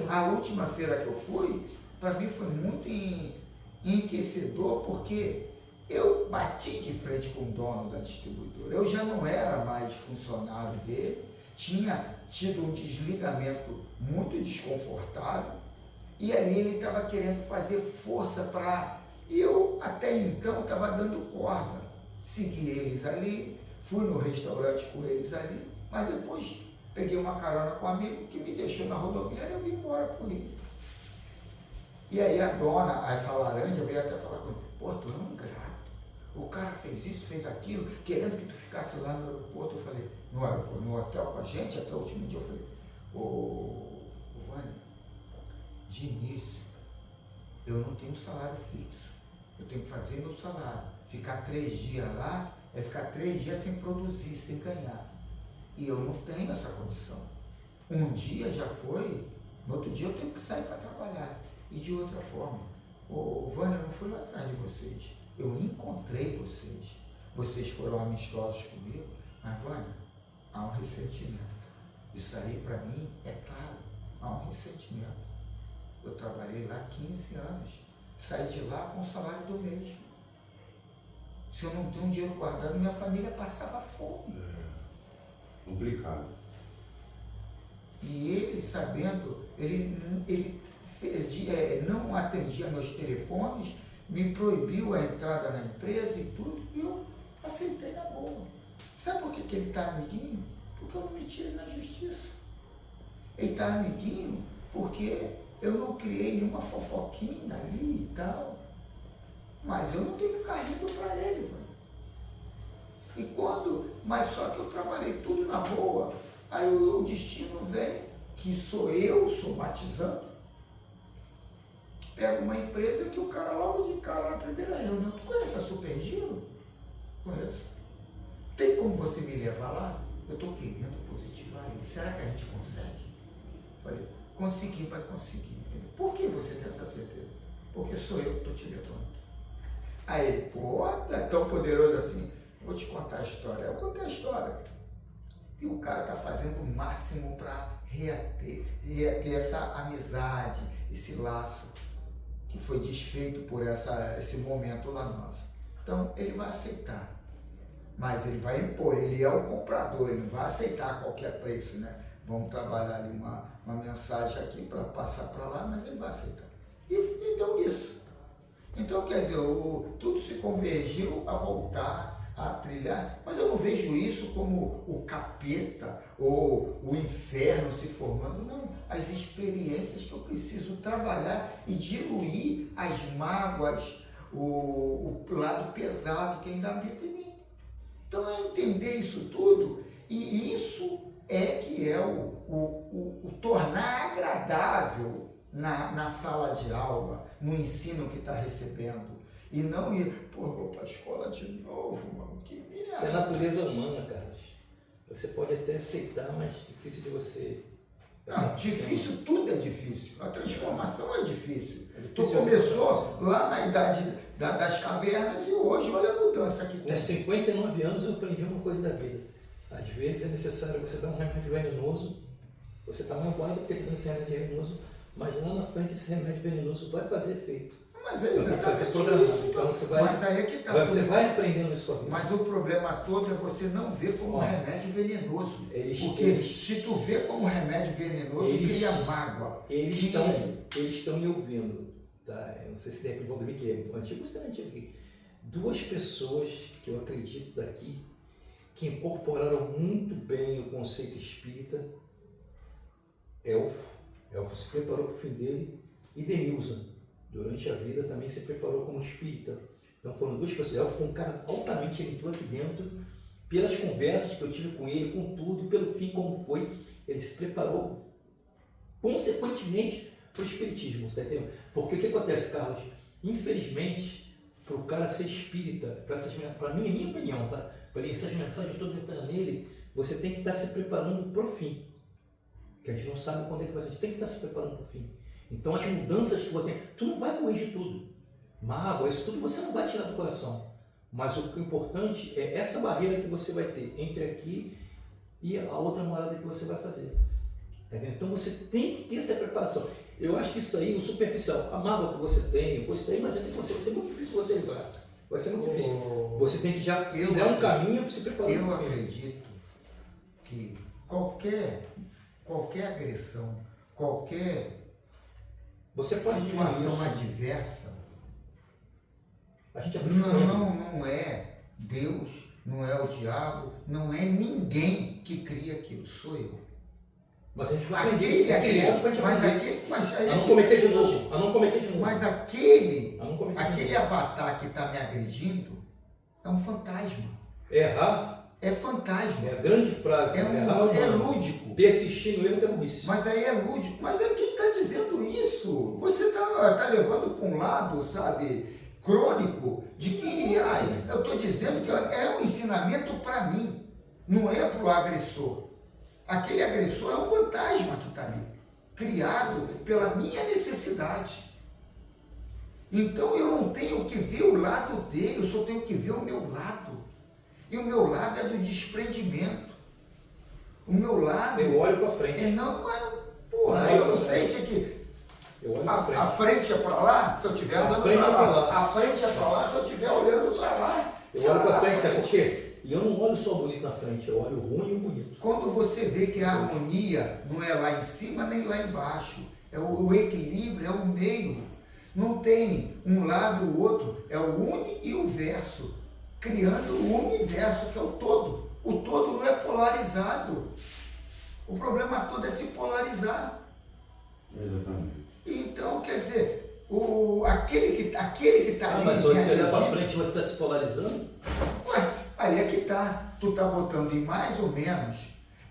A: A última feira que eu fui, para mim foi muito enriquecedor, porque eu bati de frente com o dono da distribuidora. Eu já não era mais funcionário dele, tinha tido um desligamento muito desconfortável, e ali ele estava querendo fazer força para... E eu, até então, estava dando corda. Segui eles ali, fui no restaurante com eles ali, mas depois peguei uma carona com um amigo que me deixou na rodoviária e eu vim embora pro Rio. E aí a dona, essa laranja, veio até falar comigo, pô, tu é um grato. O cara fez isso, fez aquilo, querendo que tu ficasse lá no aeroporto. Eu falei, no aeroporto, no hotel com a gente, até o último dia, eu falei, ô Vânia, de início, eu não tenho salário fixo. Eu tenho que fazer meu salário. Ficar 3 dias lá é ficar 3 dias sem produzir, sem ganhar. E eu não tenho essa condição. Um dia já foi, no outro dia eu tenho que sair para trabalhar. E de outra forma, Vânia, eu não fui lá atrás de vocês. Eu encontrei vocês. Vocês foram amistosos comigo, mas Vânia, há um ressentimento. Isso aí para mim é claro, há um ressentimento. Eu trabalhei lá 15 anos. Saí de lá com o salário do mês. Se eu não tenho um dinheiro guardado, minha família passava fome.
D: Complicado.
A: E ele, sabendo, ele não atendia meus telefones, me proibiu a entrada na empresa e tudo, e eu aceitei na boa. Sabe por que ele está amiguinho? Porque eu não me tirei na justiça. Ele está amiguinho porque eu não criei nenhuma fofoquinha ali e tal, mas eu não tenho carinho para ele, mano. Mas só que eu trabalhei tudo na boa, aí o destino vem, que sou eu somatizando, pego uma empresa que o cara logo de cara na primeira reunião, tu conhece a Supergiro? Conheço. Tem como você me levar lá? Eu estou querendo positivar ele, será que a gente consegue? Falei, conseguir, vai conseguir. Por que você tem essa certeza? Porque sou eu que estou te levando. Aí ele, pô, é tão poderoso assim. Vou te contar a história. Eu contei a história. E o cara está fazendo o máximo para reater essa amizade, esse laço que foi desfeito por esse momento lá nosso. Então, ele vai aceitar. Mas ele vai impor, ele é o comprador, ele não vai aceitar a qualquer preço, né? Vamos trabalhar ali uma mensagem aqui para passar para lá, mas ele vai aceitar. E deu isso. Então, quer dizer, tudo se convergiu a voltar a trilhar, mas eu não vejo isso como o capeta ou o inferno se formando, não. As experiências que eu preciso trabalhar e diluir as mágoas, o lado pesado que ainda habita em mim. Então, é entender isso tudo, e isso é que é o tornar agradável na sala de aula, no ensino que está recebendo. E não ir, pô, vou para a escola de novo, mano, que merda.
C: Isso é natureza humana, Carlos. Você pode até aceitar, mas difícil de você...
A: Não, difícil, tudo é difícil. A transformação é difícil. Tu
C: difícil
A: começou lá na idade das cavernas e hoje olha a mudança que tem.
C: Com 59 anos eu aprendi uma coisa da vida. Às vezes é necessário você dar um remédio venenoso, você está magoado porque está dando esse remédio venenoso, mas lá na frente esse remédio venenoso vai fazer efeito.
A: Mas é exatamente isso.
C: Então você vai,
A: mas aí é que tá.
C: Você vai aprendendo isso com a vida.
A: Mas o problema todo é você não ver como remédio venenoso. Porque se tu vê como remédio venenoso, cria mágoa.
C: Eles estão me ouvindo, tá? Eu não sei se de repente vão dormir, que é antigo, você é antigo aqui. 2 pessoas que eu acredito daqui, que incorporaram muito bem o conceito espírita. Elfo se preparou para o fim dele, e Denilson, durante a vida também se preparou como espírita, Então foram duas pessoas. Foi um cara altamente, ele entrou aqui dentro, pelas conversas que eu tive com ele, com tudo, pelo fim como foi, ele se preparou consequentemente para o espiritismo, você entendeu? Porque o que acontece, Carlos? Infelizmente, para o cara ser espírita, para mim, é minha opinião, tá? Para essas mensagens todas entrando nele, você tem que estar se preparando para o fim. Que a gente não sabe quando é que vai ser, a gente tem que estar se preparando para o fim. Então as mudanças que você tem, tu não vai corrigir tudo. Mágoa, isso tudo você não vai tirar do coração. Mas o que é importante é essa barreira que você vai ter entre aqui e a outra morada que você vai fazer. Tá vendo? Então você tem que ter essa preparação. Eu acho que isso aí, o superficial, a mágoa que você tem, não adianta que você, vai ser muito difícil você livrar. Vai ser muito difícil. Você tem que já criar um caminho para se preparar.
A: Eu acredito que qualquer agressão, qualquer
C: você pode
A: situação adversa,
C: a gente
A: não é Deus, não é o diabo, não é ninguém que cria aquilo, sou eu.
C: Mas a gente vai aprender, a não cometer de novo.
A: Mas aquele avatar que está me agredindo é um fantasma.
C: Errar
A: é fantasma.
C: É a grande frase.
A: É lúdico.
C: Persistir no erro que é burrice.
A: Mas aí é lúdico. Mas é quem está dizendo isso? Você está levando para um lado, sabe, crônico, de que eu estou dizendo que é um ensinamento para mim, não é para o agressor. Aquele agressor é um fantasma que está ali, criado pela minha necessidade. Então eu não tenho que ver o lado dele, eu só tenho que ver o meu lado. E o meu lado é do desprendimento. O meu lado...
C: Eu olho para frente.
A: Eu não sei o que...
C: Eu olho para frente.
A: A frente é para lá, se eu estiver andando para lá. A frente é para lá, se eu estiver olhando para lá.
C: Eu olho para frente, sabe por quê? E eu não olho só o bonito na frente, eu olho o ruim e o bonito.
A: Quando você vê que a harmonia não é lá em cima nem lá embaixo, é o equilíbrio, é o meio. Não tem um lado ou outro, é o uni e o verso, criando o universo, que é o todo. O todo não é polarizado. O problema todo é se polarizar.
D: Exatamente.
A: Então, quer dizer, aquele que está ali...
C: Mas se você olhar para frente, você está se polarizando?
A: Ué, aí é que está. Tu está botando em mais ou menos,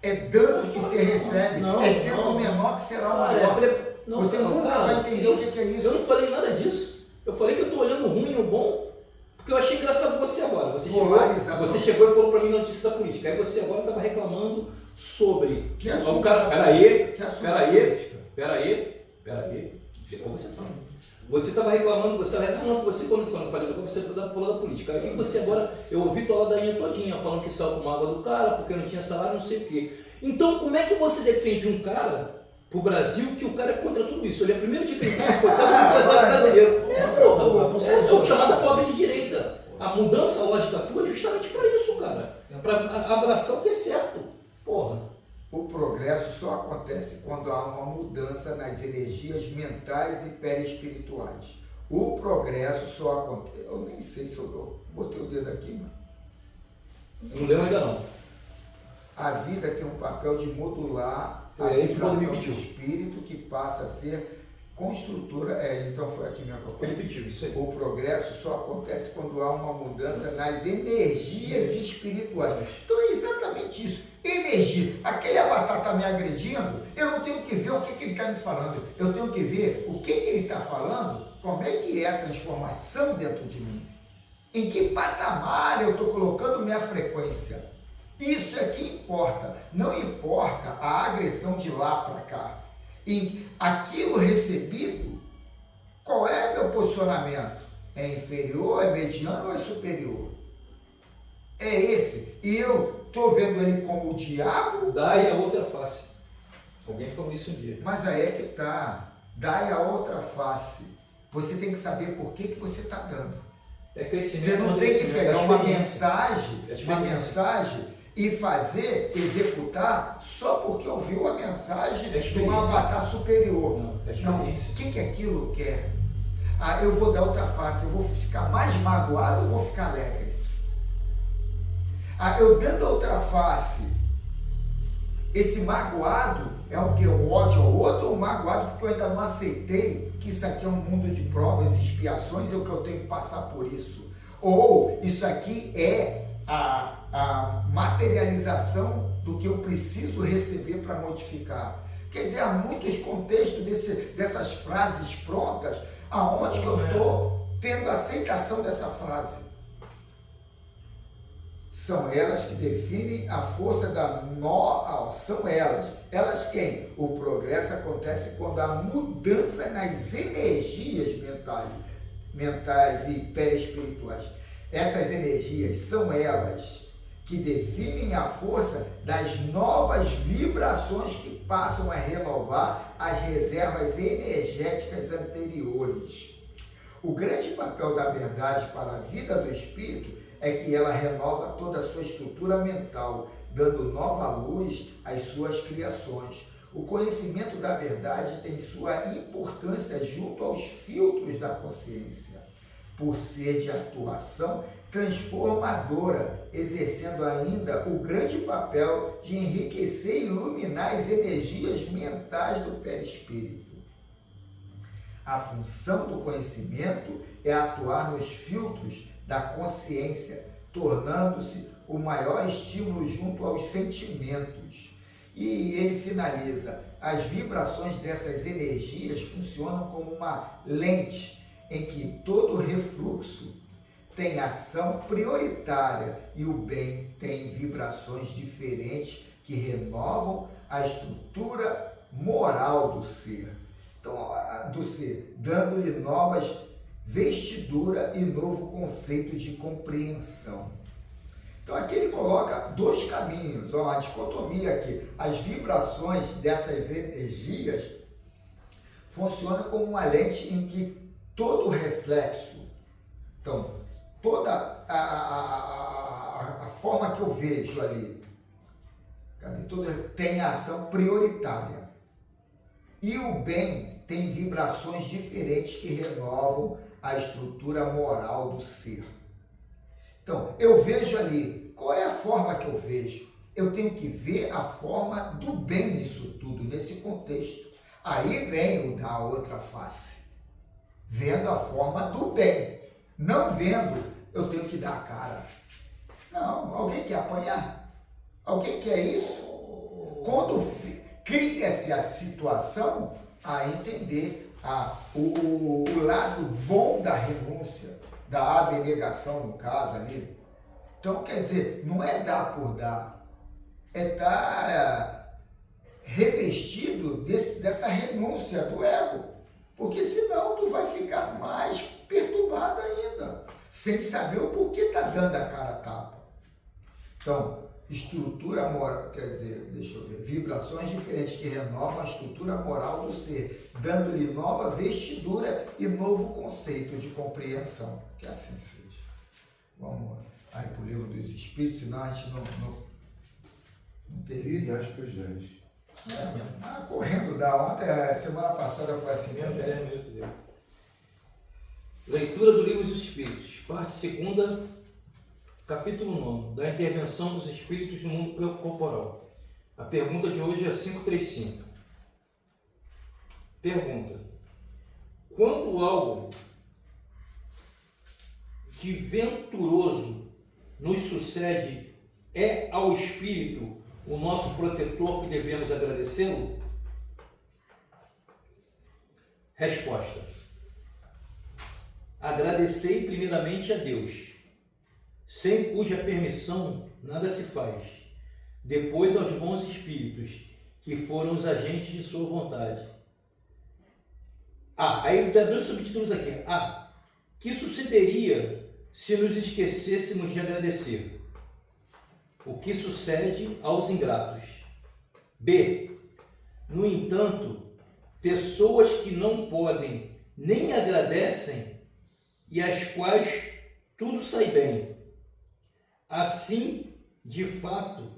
A: é dano que você recebe, é sendo menor que será o maior. Você nunca vai entender o que é isso.
C: Eu não falei nada disso. Eu falei que eu estou olhando o ruim e o bom, porque eu achei engraçado você agora. Você chegou e falou para mim na notícia da política. Aí você agora estava reclamando sobre... O cara, peraí. Você fala. Você estava reclamando, quando eu falei, você falou da política. Aí você agora, eu ouvi tua ladainha todinha, falando que saiu com mágoa do cara, porque não tinha salário, não sei o quê. Então, como é que você defende um cara pro Brasil que o cara é contra tudo isso? Ele é o primeiro dia que ele faz, coitado do empresário brasileiro. É chamada pobre de direita. A mudança lógica tua é justamente para isso, cara. Para abraçar o que é certo. Porra.
A: O progresso só acontece quando há uma mudança nas energias mentais e perispirituais. O progresso só acontece... Eu nem sei se eu botei o dedo aqui, mano.
C: Não deu ainda não.
A: A vida tem um papel de modular a
C: vibração
A: do espírito, que passa a ser construtora. Então foi aqui minha copa.
C: Ele pediu isso aí.
A: O progresso só acontece quando há uma mudança nas energias espirituais. Então é exatamente isso. Energia. Aquele avatar está me agredindo, eu não tenho que ver o que ele está me falando. Eu tenho que ver o que ele está falando, como é que é a transformação dentro de mim. Em que patamar eu estou colocando minha frequência. Isso é que importa. Não importa a agressão de lá para cá. Em aquilo recebido, qual é meu posicionamento? É inferior, é mediano ou é superior? É esse. E eu estou vendo ele como o diabo?
C: Dai a outra face. Alguém falou isso um dia.
A: Mas aí é que está. Dai a outra face. Você tem que saber por que você está dando.
C: É crescimento.
A: Você não tem que pegar uma mensagem e fazer, executar, só porque ouviu a mensagem de um avatar superior.
C: Não,
A: o que aquilo quer? Eu vou dar outra face, eu vou ficar mais magoado ou vou ficar alegre? Eu dando outra face, Esse magoado é o que? O ódio ao outro, ou magoado porque eu ainda não aceitei que isso aqui é um mundo de provas e expiações e o que eu tenho que passar por isso? Ou isso aqui é a materialização do que eu preciso receber para modificar? Quer dizer, há muitos contextos dessas frases prontas, aonde que eu estou tendo aceitação dessa frase. São elas que definem a força da são elas. Elas quem? O progresso acontece quando há mudança nas energias mentais e perispirituais. Essas energias são elas que definem a força das novas vibrações que passam a renovar as reservas energéticas anteriores. O grande papel da verdade para a vida do espírito é que ela renova toda a sua estrutura mental, dando nova luz às suas criações. O conhecimento da verdade tem sua importância junto aos filtros da consciência, por ser de atuação transformadora, exercendo ainda o grande papel de enriquecer e iluminar as energias mentais do perispírito. A função do conhecimento é atuar nos filtros da consciência, tornando-se o maior estímulo junto aos sentimentos. E ele finaliza: as vibrações dessas energias funcionam como uma lente em que todo refluxo tem ação prioritária e o bem tem vibrações diferentes que renovam a estrutura moral do ser. Então, do ser, dando-lhe novas vestidura e novo conceito de compreensão. Então aqui ele coloca dois caminhos, a dicotomia aqui. As vibrações dessas energias funcionam como uma lente em que todo reflexo, então toda a forma que eu vejo ali, tem a ação prioritária. E o bem tem vibrações diferentes que renovam a estrutura moral do ser. Então, eu vejo ali, qual é a forma que eu vejo? Eu tenho que ver a forma do bem nisso tudo, nesse contexto. Aí vem o da outra face, vendo a forma do bem. Não vendo, eu tenho que dar a cara. Não, alguém quer apanhar? Alguém quer isso? Quando cria-se a situação, a entender o lado bom da renúncia, da abnegação, no caso ali. Então, quer dizer, não é dar por dar, é estar revestido dessa renúncia do ego, porque senão tu vai ficar mais perturbado ainda, sem saber o porquê tá dando a cara a tapa. Então, estrutura moral, quer dizer, deixa eu ver, vibrações diferentes que renovam a estrutura moral do ser, dando-lhe nova vestidura e novo conceito de compreensão. Que assim seja. Vamos aí para o livro dos Espíritos, senão a gente não teria.
D: Aspas 10.
A: Correndo da ontem, semana passada foi assim mesmo.
C: 10 minutos dele. Leitura do Livro dos Espíritos, parte 2ª, capítulo 9, da intervenção dos espíritos no mundo corporal. A pergunta de hoje é 535. Pergunta: quando algo de venturoso nos sucede, é ao espírito o nosso protetor que devemos agradecê-lo? Resposta: agradecei primeiramente a Deus, sem cuja permissão nada se faz, depois aos bons espíritos, que foram os agentes de sua vontade. Aí dá dois subtítulos aqui. Que sucederia se nos esquecêssemos de agradecer? O que sucede aos ingratos? B. No entanto, pessoas que não podem nem agradecem e às quais tudo sai bem. Assim, de fato,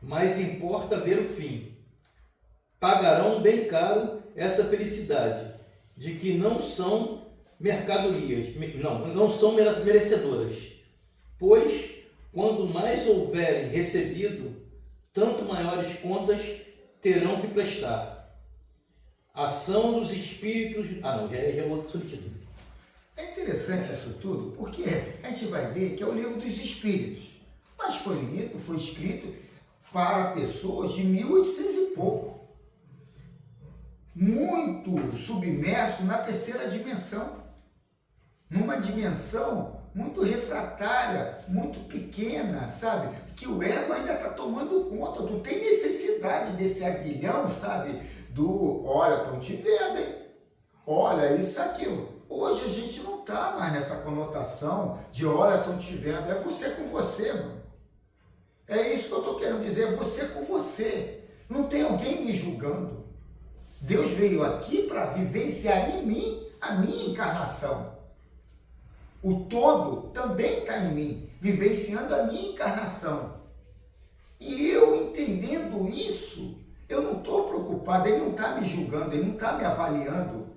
C: mais importa ver o fim. Pagarão bem caro essa felicidade, de que não são mercadorias, não são merecedoras, pois, quando mais houverem recebido, tanto maiores contas terão que prestar. Ação dos espíritos... Ah, não, já é outro subtítulo.
A: É interessante isso tudo, porque a gente vai ver que é o livro dos Espíritos, mas foi escrito para pessoas de 1800 e pouco, muito submerso na terceira dimensão, numa dimensão muito refratária, muito pequena, sabe? Que o ego ainda está tomando conta. Tu tem necessidade desse aguilhão, sabe? Olha, estão te vendo, hein? Olha, isso e aquilo. Hoje a gente não está mais nessa conotação de olha, estão te vendo. É você com você, mano. É isso que eu estou querendo dizer, é você com você. Não tem alguém me julgando. Deus veio aqui para vivenciar em mim a minha encarnação. O todo também está em mim, vivenciando a minha encarnação. E eu entendendo isso, eu não estou preocupado, ele não está me julgando, ele não está me avaliando.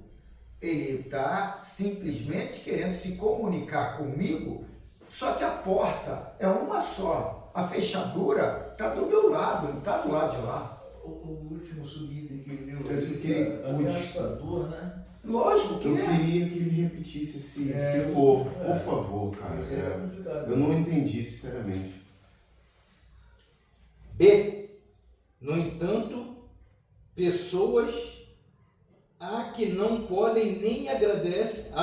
A: Ele está simplesmente querendo se comunicar comigo, só que a porta é uma só. A fechadura está do meu lado, não está do lado de lá.
B: O último subitem que ele leu,
D: Esse que
B: ameaçador, né?
A: Lógico que
D: Eu
A: é.
D: queria que ele repetisse se for, por
B: é.
D: favor, cara.
B: Mas é complicado.
D: Eu não entendi, sinceramente.
C: B. No entanto, pessoas há que não podem nem agradece,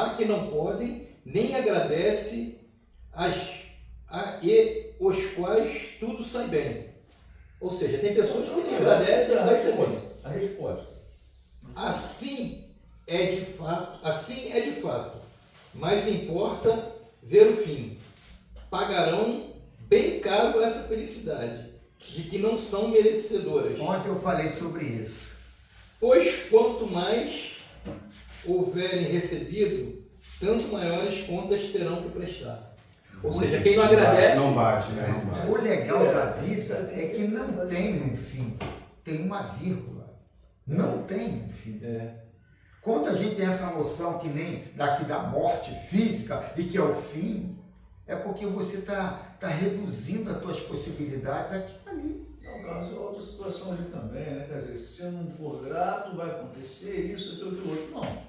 C: e os quais tudo sai bem. Ou seja, tem pessoas que nem agradecem, vai ser bem.
B: A resposta.
C: Assim é de fato, mas importa ver o fim. Pagarão bem caro essa felicidade, de que não são merecedoras.
A: Ontem eu falei sobre isso.
C: Pois quanto mais houverem recebido, tanto maiores contas terão que prestar. Ou seja, quem não agradece...
D: Não bate, né? Não bate.
A: O legal da vida é que não tem um fim, tem uma vírgula. Não tem um fim. Quando a gente tem essa noção que nem daqui da morte física e que é o fim, é porque você está reduzindo as tuas possibilidades aqui e ali.
B: Não, Carlos, é outra situação ali também, né? Quer dizer, se você não for grato, vai acontecer isso, aquilo, aquilo outro. Não.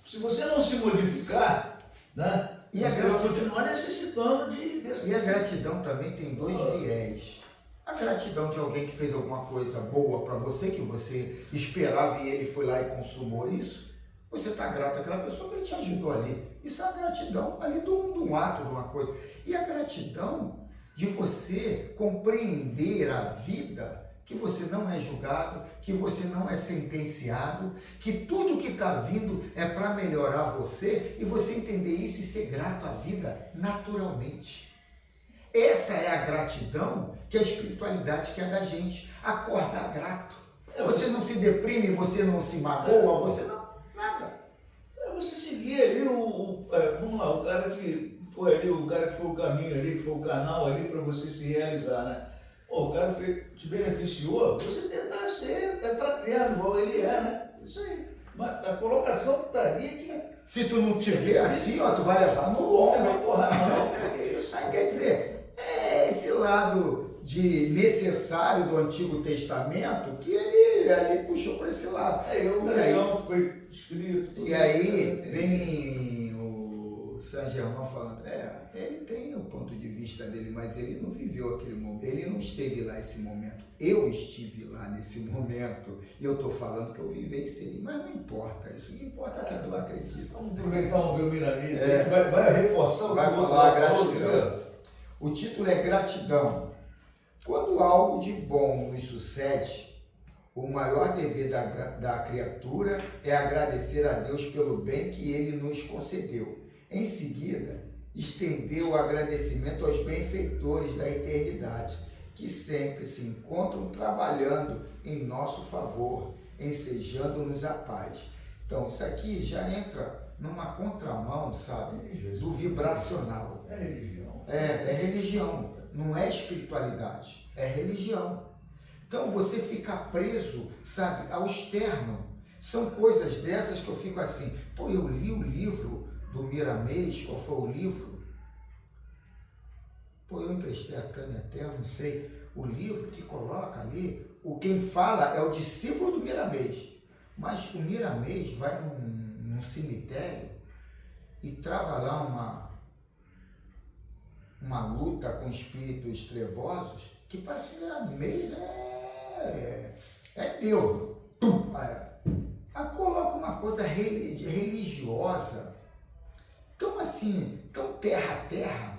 B: Se você não se modificar, né?
A: E
B: você vai continuar necessitando desse...
A: E a gratidão também tem dois viés. A gratidão de alguém que fez alguma coisa boa para você, que você esperava e ele foi lá e consumou isso, você está grato àquela pessoa que ele te ajudou ali. Isso é a gratidão ali de um ato, de uma coisa. E a gratidão de você compreender a vida, que você não é julgado, que você não é sentenciado, que tudo que está vindo é para melhorar você e você entender isso e ser grato à vida naturalmente. Essa é a gratidão que a espiritualidade quer da gente. Acordar grato. Você não se deprime, você não se magoa, você não... Nada.
B: É você seguir ali vamos lá, o cara que foi ali, o cara que foi o caminho ali, que foi o canal ali para você se realizar, né? Pô, o cara te beneficiou, você tentar ser fraterno, igual ele é, né? Isso aí. Mas a colocação que está ali é que...
A: Se tu não tiver assim, ó, tu vai levar no ombro.
B: Não, que isso?
A: Aí, quer dizer, é esse lado de necessário do Antigo Testamento que ele ali puxou para esse lado.
B: Que foi escrito.
A: E aí vem o Saint Germain falando, ele tem o ponto de vista dele, mas ele não viveu aquele momento, ele não esteve lá esse momento. Eu estive lá nesse momento e eu estou falando que eu vivenciei, mas não importa, isso não importa quem tu acredita.
B: Vamos aproveitar o meu miramês, vai reforçar o
A: vai
B: que
A: falar
B: a
A: gratidão. O título é Gratidão. Quando algo de bom nos sucede, o maior dever da criatura é agradecer a Deus pelo bem que Ele nos concedeu. Em seguida, estendeu o agradecimento aos benfeitores da eternidade, que sempre se encontram trabalhando em nosso favor, ensejando-nos a paz. Então, isso aqui já entra numa contramão, sabe, do vibracional.
B: É religião.
A: É religião, não é espiritualidade, é religião. Então, você fica preso, sabe, ao externo. São coisas dessas que eu fico assim, pô, eu li o livro do Miramês, qual foi o livro? Pô, eu emprestei a Tânia até, não sei. o livro que coloca ali, quem fala é o discípulo do Miramês. Mas o Miramês vai num cemitério e trava lá uma luta com espíritos trevosos que parece que o Miramês é Deus. Aí coloca uma coisa religiosa, tão assim, tão terra a terra,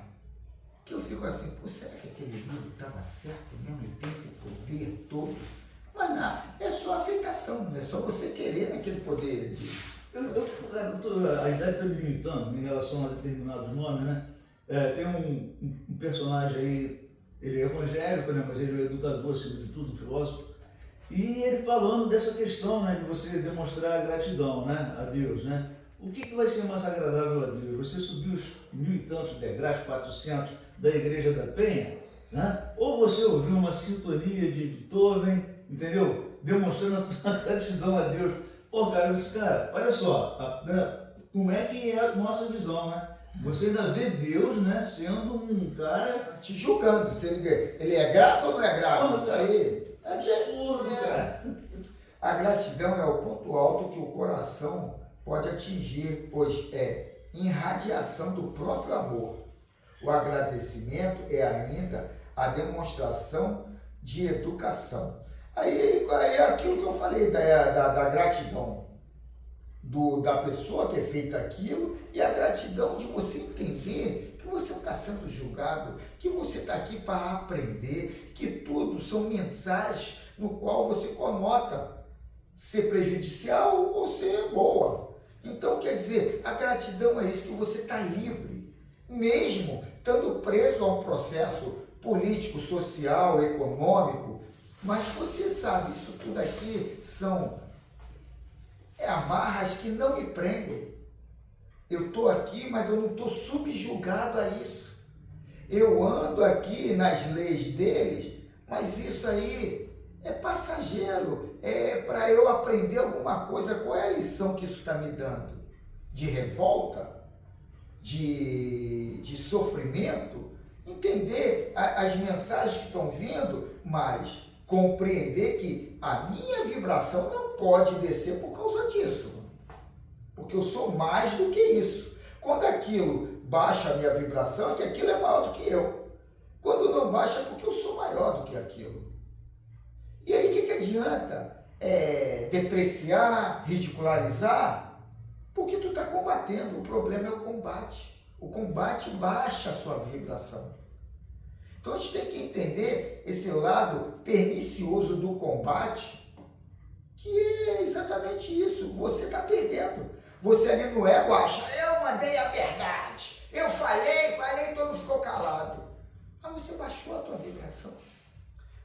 A: que eu fico assim, pô, será que aquele livro estava certo mesmo? Ele tem esse poder todo? Mas não, é só aceitação, é só você querer naquele poder
B: a idade está me limitando em relação a determinados nomes, né? Tem um personagem aí, ele é evangélico, né? Mas ele é educador, acima de tudo, um filósofo, e ele falando dessa questão, né, de você demonstrar gratidão, né, a Deus, né? O que vai ser mais agradável a Deus? Você subir os 1000 e tantos degraus, 400 da Igreja da Penha, né? Ou você ouvir uma sintonia de Beethoven, entendeu? Demonstrando a tua gratidão a Deus. Pô, cara, olha só, né? Como é que é a nossa visão, né? Você ainda vê Deus, né, sendo um cara
A: te julgando, se ele é grato ou não é grato.
B: Pô,
A: isso aí
B: é absurdo, cara.
A: A gratidão é o ponto alto que o coração pode atingir, pois é irradiação do próprio amor. O agradecimento é ainda a demonstração de educação. Aí é aquilo que eu falei da gratidão da pessoa ter feito aquilo e a gratidão de você entender que você não está sendo julgado, que você está aqui para aprender, que tudo são mensagens no qual você conota ser prejudicial ou ser boa. Então, quer dizer, a gratidão é isso, que você está livre, mesmo estando preso a um processo político, social, econômico, mas você sabe, isso tudo aqui são amarras que não me prendem. Eu estou aqui, mas eu não estou subjugado a isso. Eu ando aqui nas leis deles, mas isso aí é passageiro, é para eu aprender alguma coisa. Qual é a lição que isso está me dando? De revolta? De sofrimento? Entender as mensagens que estão vindo, mas compreender que a minha vibração não pode descer por causa disso, porque eu sou mais do que isso. Quando aquilo baixa a minha vibração, é que aquilo é maior do que eu. Quando não baixa, é porque eu sou maior do que aquilo. E aí, o que adianta depreciar, ridicularizar? Porque tu está combatendo. O problema é o combate. O combate baixa a sua vibração. Então a gente tem que entender esse lado pernicioso do combate, que é exatamente isso. Você está perdendo. Você ali no ego acha, eu mandei a verdade, eu falei, todo mundo ficou calado. Mas você baixou a tua vibração.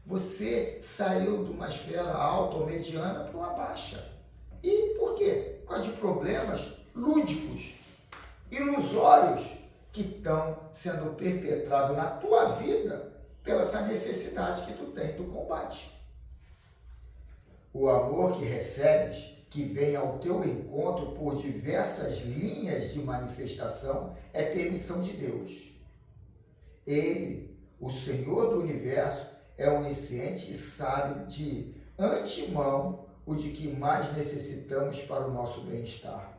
A: Você saiu de uma esfera alta ou mediana para uma baixa. E por quê? Por causa de problemas lúdicos, ilusórios, que estão sendo perpetrados na tua vida pela essa necessidade que tu tem do combate. O amor que recebes, que vem ao teu encontro por diversas linhas de manifestação, é permissão de Deus. Ele, o Senhor do Universo, é onisciente e sabe de antemão o de que mais necessitamos para o nosso bem-estar.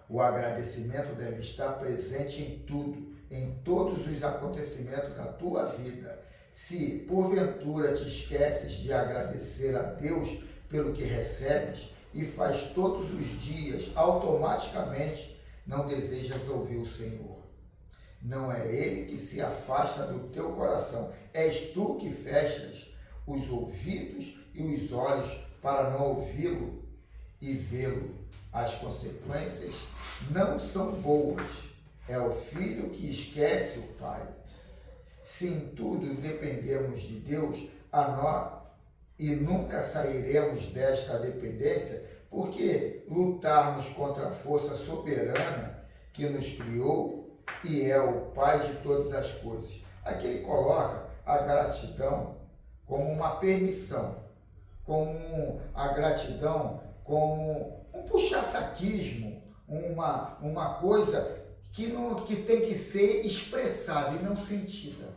A: O agradecimento deve estar presente em tudo, em todos os acontecimentos da tua vida. Se, porventura, te esqueces de agradecer a Deus pelo que recebes e faz todos os dias, automaticamente, não desejas ouvir o Senhor. Não é Ele que se afasta do teu coração, és tu que fechas os ouvidos e os olhos para não ouvi-lo e vê-lo. As consequências não são boas. É o filho que esquece o pai. Se em tudo dependemos de Deus, e nunca sairemos desta dependência, porque lutarmos contra a força soberana que nos criou e é o Pai de todas as coisas. Aqui ele coloca a gratidão como uma permissão, como a gratidão como um puxa-saquismo, uma coisa que tem que ser expressada e não sentida.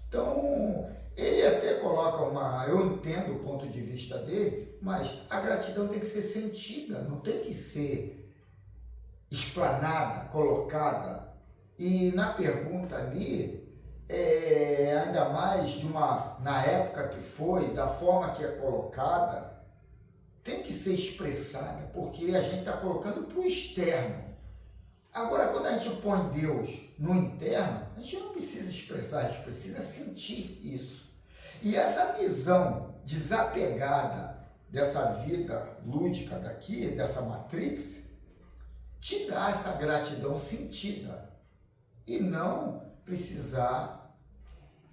A: Então, ele até coloca eu entendo o ponto de vista dele, mas a gratidão tem que ser sentida, não tem que ser explanada, colocada. E na pergunta ali, ainda mais na época que foi, da forma que é colocada, tem que ser expressada, porque a gente está colocando para o externo. Agora, quando a gente põe Deus no interno, a gente não precisa expressar, a gente precisa sentir isso. E essa visão desapegada dessa vida lúdica daqui, dessa Matrix, te dá essa gratidão sentida. E não precisar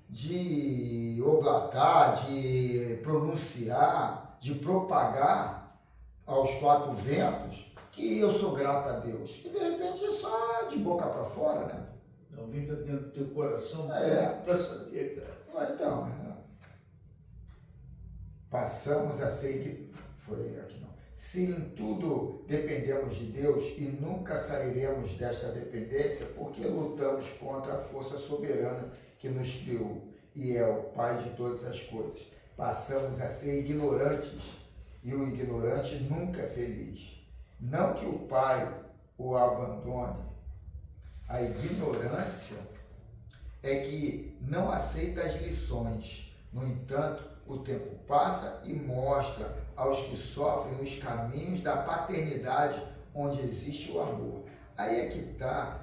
A: de oblatar, de pronunciar, de propagar aos quatro ventos que eu sou grato a Deus. Que de repente é só de boca para fora, né?
B: Alguém está dentro do teu coração
A: para
B: saber, cara.
A: Então, passamos a ser que foi aqui não. Se em tudo dependemos de Deus e nunca sairemos desta dependência, porque lutamos contra a força soberana que nos criou e é o Pai de todas as coisas. Passamos a ser ignorantes e o ignorante nunca é feliz. Não que o Pai o abandone. A ignorância é que não aceita as lições. No entanto, o tempo passa e mostra aos que sofrem os caminhos da paternidade onde existe o amor. Aí é que está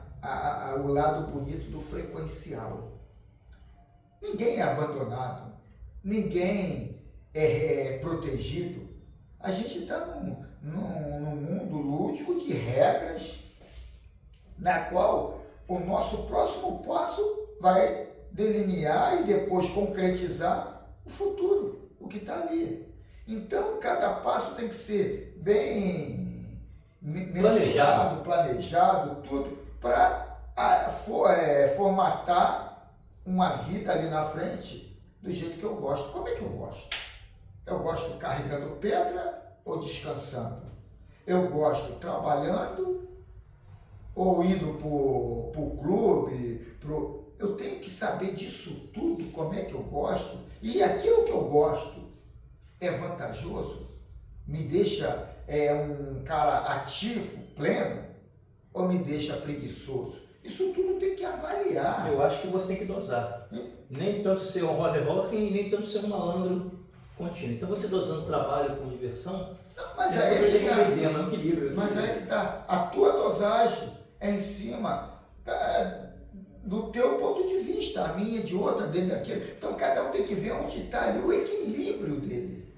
A: o lado bonito do frequencial. Ninguém é abandonado, ninguém é protegido. A gente está num mundo lúdico de regras, na qual o nosso próximo passo vai delinear e depois concretizar o futuro, o que está ali. Então, cada passo tem que ser bem planejado, tudo, para formatar uma vida ali na frente do jeito que eu gosto. Como é que eu gosto? Eu gosto carregando pedra ou descansando? Eu gosto trabalhando ou indo para o clube? Eu tenho que saber disso tudo, como é que eu gosto. E aquilo que eu gosto é vantajoso? Me deixa um cara ativo, pleno? Ou me deixa preguiçoso? Isso tudo tem que avaliar.
C: Eu acho que você tem que dosar. Nem tanto ser um roller e nem tanto ser um malandro contínuo. Então você dosando trabalho com diversão,
A: mas aí
C: você tem que perder, um equilíbrio.
A: Mas aí que está. A tua dosagem é em cima do teu ponto de vista, a minha de outra, dele daquele. Então cada um tem que ver onde está ali o equilíbrio dele.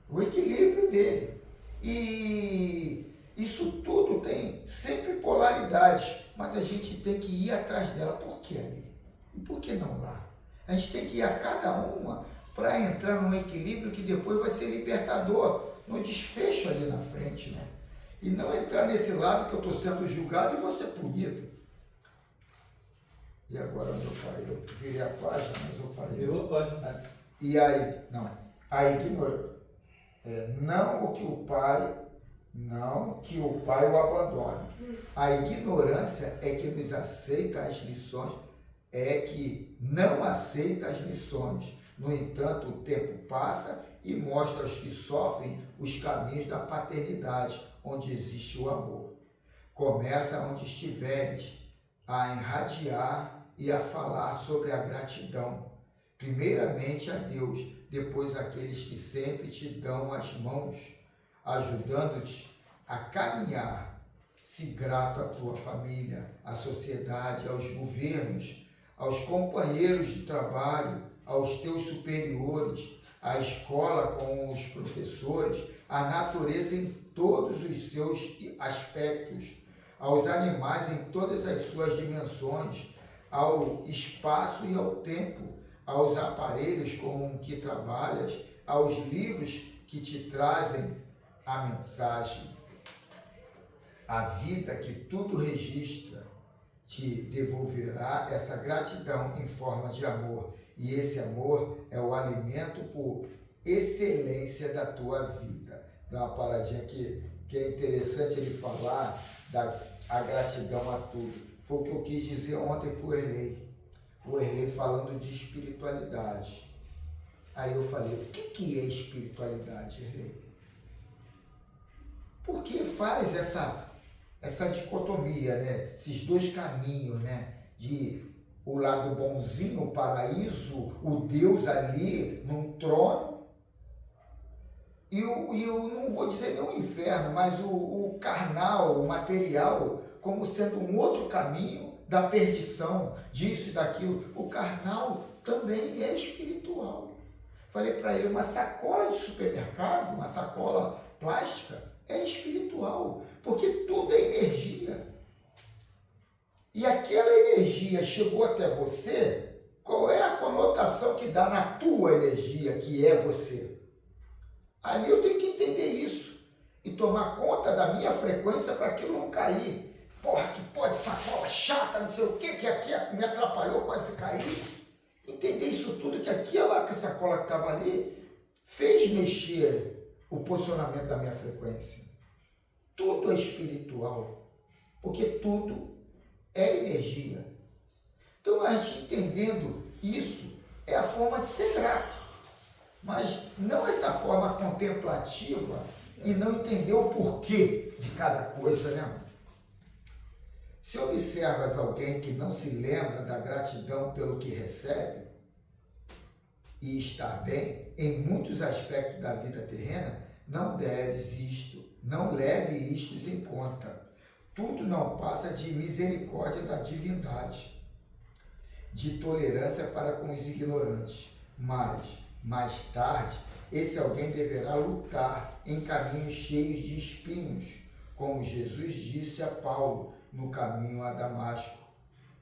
A: O equilíbrio dele. E isso tudo tem sempre polaridades, mas a gente tem que ir atrás dela. Por que ali? E por que não lá? A gente tem que ir a cada uma para entrar num equilíbrio que depois vai ser libertador no desfecho ali na frente, né? E não entrar nesse lado que eu estou sendo julgado e vou ser punido. E agora onde eu parei? Eu virei a página, mas eu parei.
C: Virou a página.
A: E aí, não, a ignorância. Não que o pai o abandone. A ignorância é que nos aceita as lições, é que não aceita as lições. No entanto, o tempo passa e mostra aos que sofrem os caminhos da paternidade, onde existe o amor. Começa onde estiveres, a irradiar e a falar sobre a gratidão. Primeiramente a Deus, depois aqueles que sempre te dão as mãos, ajudando-te a caminhar. Se grato à tua família, à sociedade, aos governos, aos companheiros de trabalho, aos teus superiores, à escola com os professores, à natureza em todos os seus aspectos, aos animais em todas as suas dimensões, ao espaço e ao tempo, aos aparelhos com que trabalhas, aos livros que te trazem a mensagem. A vida que tudo registra te devolverá essa gratidão em forma de amor. E esse amor é o alimento por excelência da tua vida. Dá uma paradinha aqui, que é interessante ele falar a gratidão a tudo. Foi o que eu quis dizer ontem para o Erlei. o Erlei falando de espiritualidade. Aí eu falei, o que é espiritualidade, Erlei? Porque faz essa dicotomia, né? Esses dois caminhos, né? De o lado bonzinho, o paraíso, o Deus ali num trono, e eu não vou dizer nem o inferno, mas o carnal, o material, como sendo um outro caminho da perdição, disso e daquilo. O carnal também é espiritual. Falei para ele, uma sacola de supermercado, uma sacola plástica, é espiritual, porque tudo é energia. E aquela energia chegou até você, qual é a conotação que dá na tua energia, que é você? Ali eu tenho que entender isso e tomar conta da minha frequência para aquilo não cair. Porra, que pode sacola chata, não sei o que aqui me atrapalhou, quase cair. Entender isso tudo, que aquela sacola que estava ali fez mexer o posicionamento da minha frequência. Tudo é espiritual, porque tudo é energia. Então, a gente entendendo isso, é a forma de ser grato. Mas não essa forma contemplativa e não entender o porquê de cada coisa, né? Se observas alguém que não se lembra da gratidão pelo que recebe e está bem em muitos aspectos da vida terrena, não leve isto em conta. Tudo não passa de misericórdia da divindade, de tolerância para com os ignorantes. Mas, mais tarde, esse alguém deverá lutar em caminhos cheios de espinhos, como Jesus disse a Paulo no caminho a Damasco.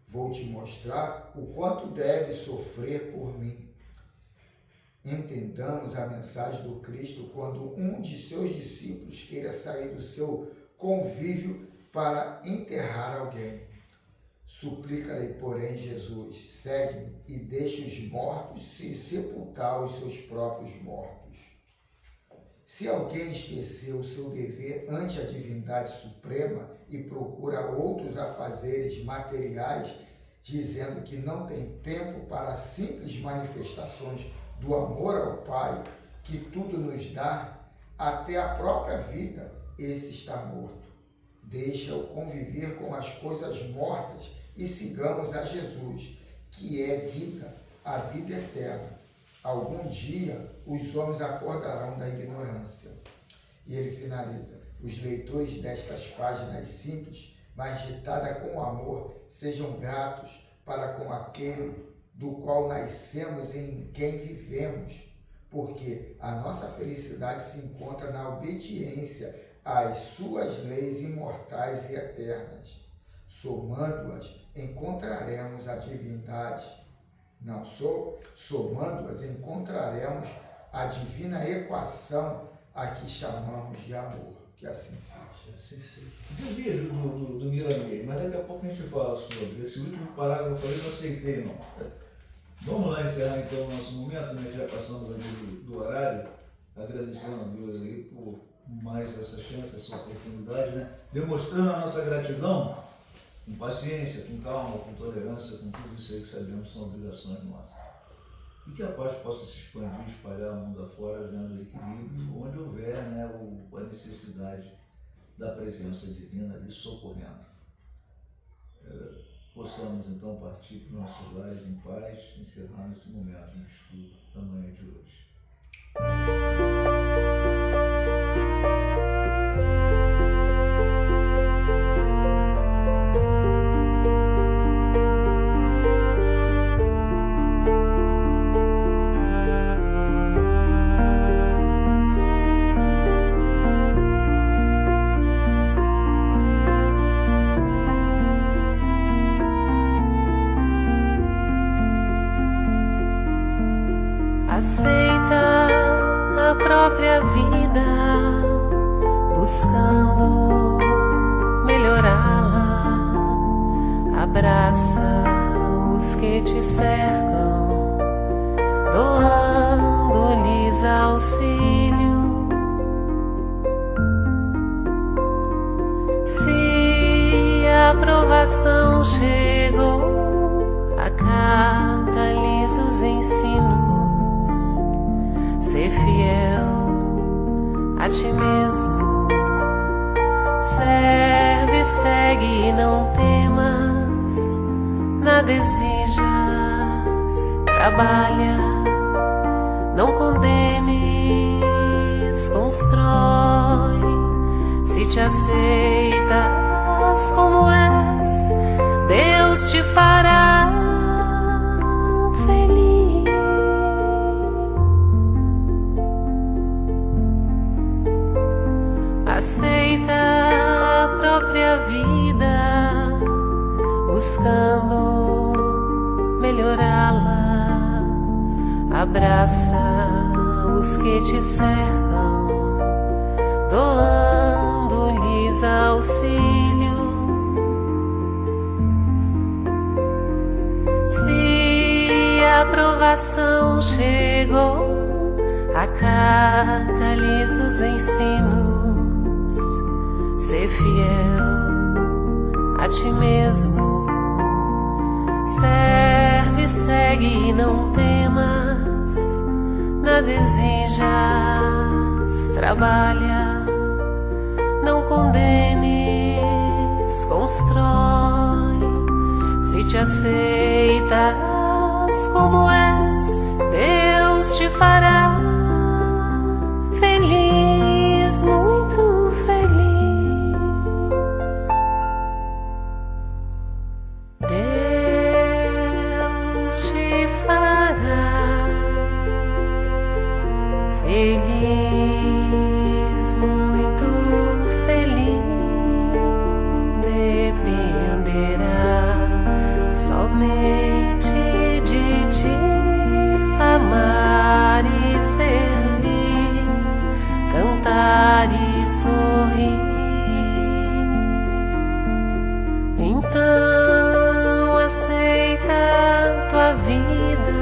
A: Vou te mostrar o quanto deve sofrer por mim. Entendamos a mensagem do Cristo quando um de seus discípulos queira sair do seu convívio para enterrar alguém. Suplica-lhe, porém, Jesus, segue-me e deixe os mortos se sepultar os seus próprios mortos. Se alguém esqueceu o seu dever ante a divindade suprema e procura outros afazeres materiais, dizendo que não tem tempo para simples manifestações do amor ao Pai, que tudo nos dá, até a própria vida, esse está morto. Deixa-o conviver com as coisas mortas e sigamos a Jesus, que é vida, a vida eterna. Algum dia os homens acordarão da ignorância. E ele finaliza, os leitores destas páginas simples, mas ditadas com amor, sejam gratos para com aquele do qual nascemos e em quem vivemos, porque a nossa felicidade se encontra na obediência às suas leis imortais e eternas. Somando-as, encontraremos a divindade. Somando-as, encontraremos a divina equação a que chamamos de amor. Que assim seja.
C: Assim seja.
B: Desvio do Miramês, mas daqui a pouco a gente fala sobre esse último parágrafo. Eu não aceitei, não. Vamos lá encerrar então o nosso momento, né? Já passamos aqui do horário, agradecendo a Deus aí por mais essa chance, essa oportunidade, né? Demonstrando a nossa gratidão com paciência, com calma, com tolerância, com tudo isso aí que sabemos são obrigações nossas. E que a paz possa se expandir, espalhar o mundo afora, gerando equilíbrio, onde houver, né, a necessidade da presença divina ali socorrendo. Possamos então partir para nossos lares em paz, encerrar esse momento de estudo da manhã de hoje.
E: Aceita a própria vida, buscando melhorá-la. Abraça os que te cercam, doando-lhes auxílio. Se a provação chegou a casa, desijas, trabalha, não condenes, constrói. Se te aceitas como és, Deus te fará feliz. Aceita a própria vida, buscando melhorá-la. Abraça os que te cercam, doando-lhes auxílio. Se a aprovação chegou, acata-lhes os ensinos. Sê fiel a ti mesmo, serve, segue e não temas. Nada exijas, trabalha, não condenes, constrói. Se te aceitas como és, Deus te fará feliz, muito feliz. Deus te fará feliz, muito feliz. Dependerá somente de ti, amar e servir, cantar e sorrir. Então aceita tua vida,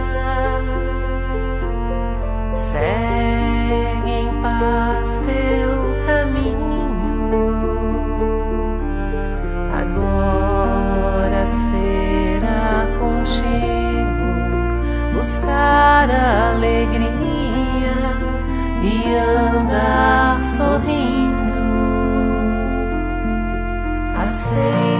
E: segue em paz teu caminho. Agora será contigo buscar a alegria e andar sorrindo. Aceita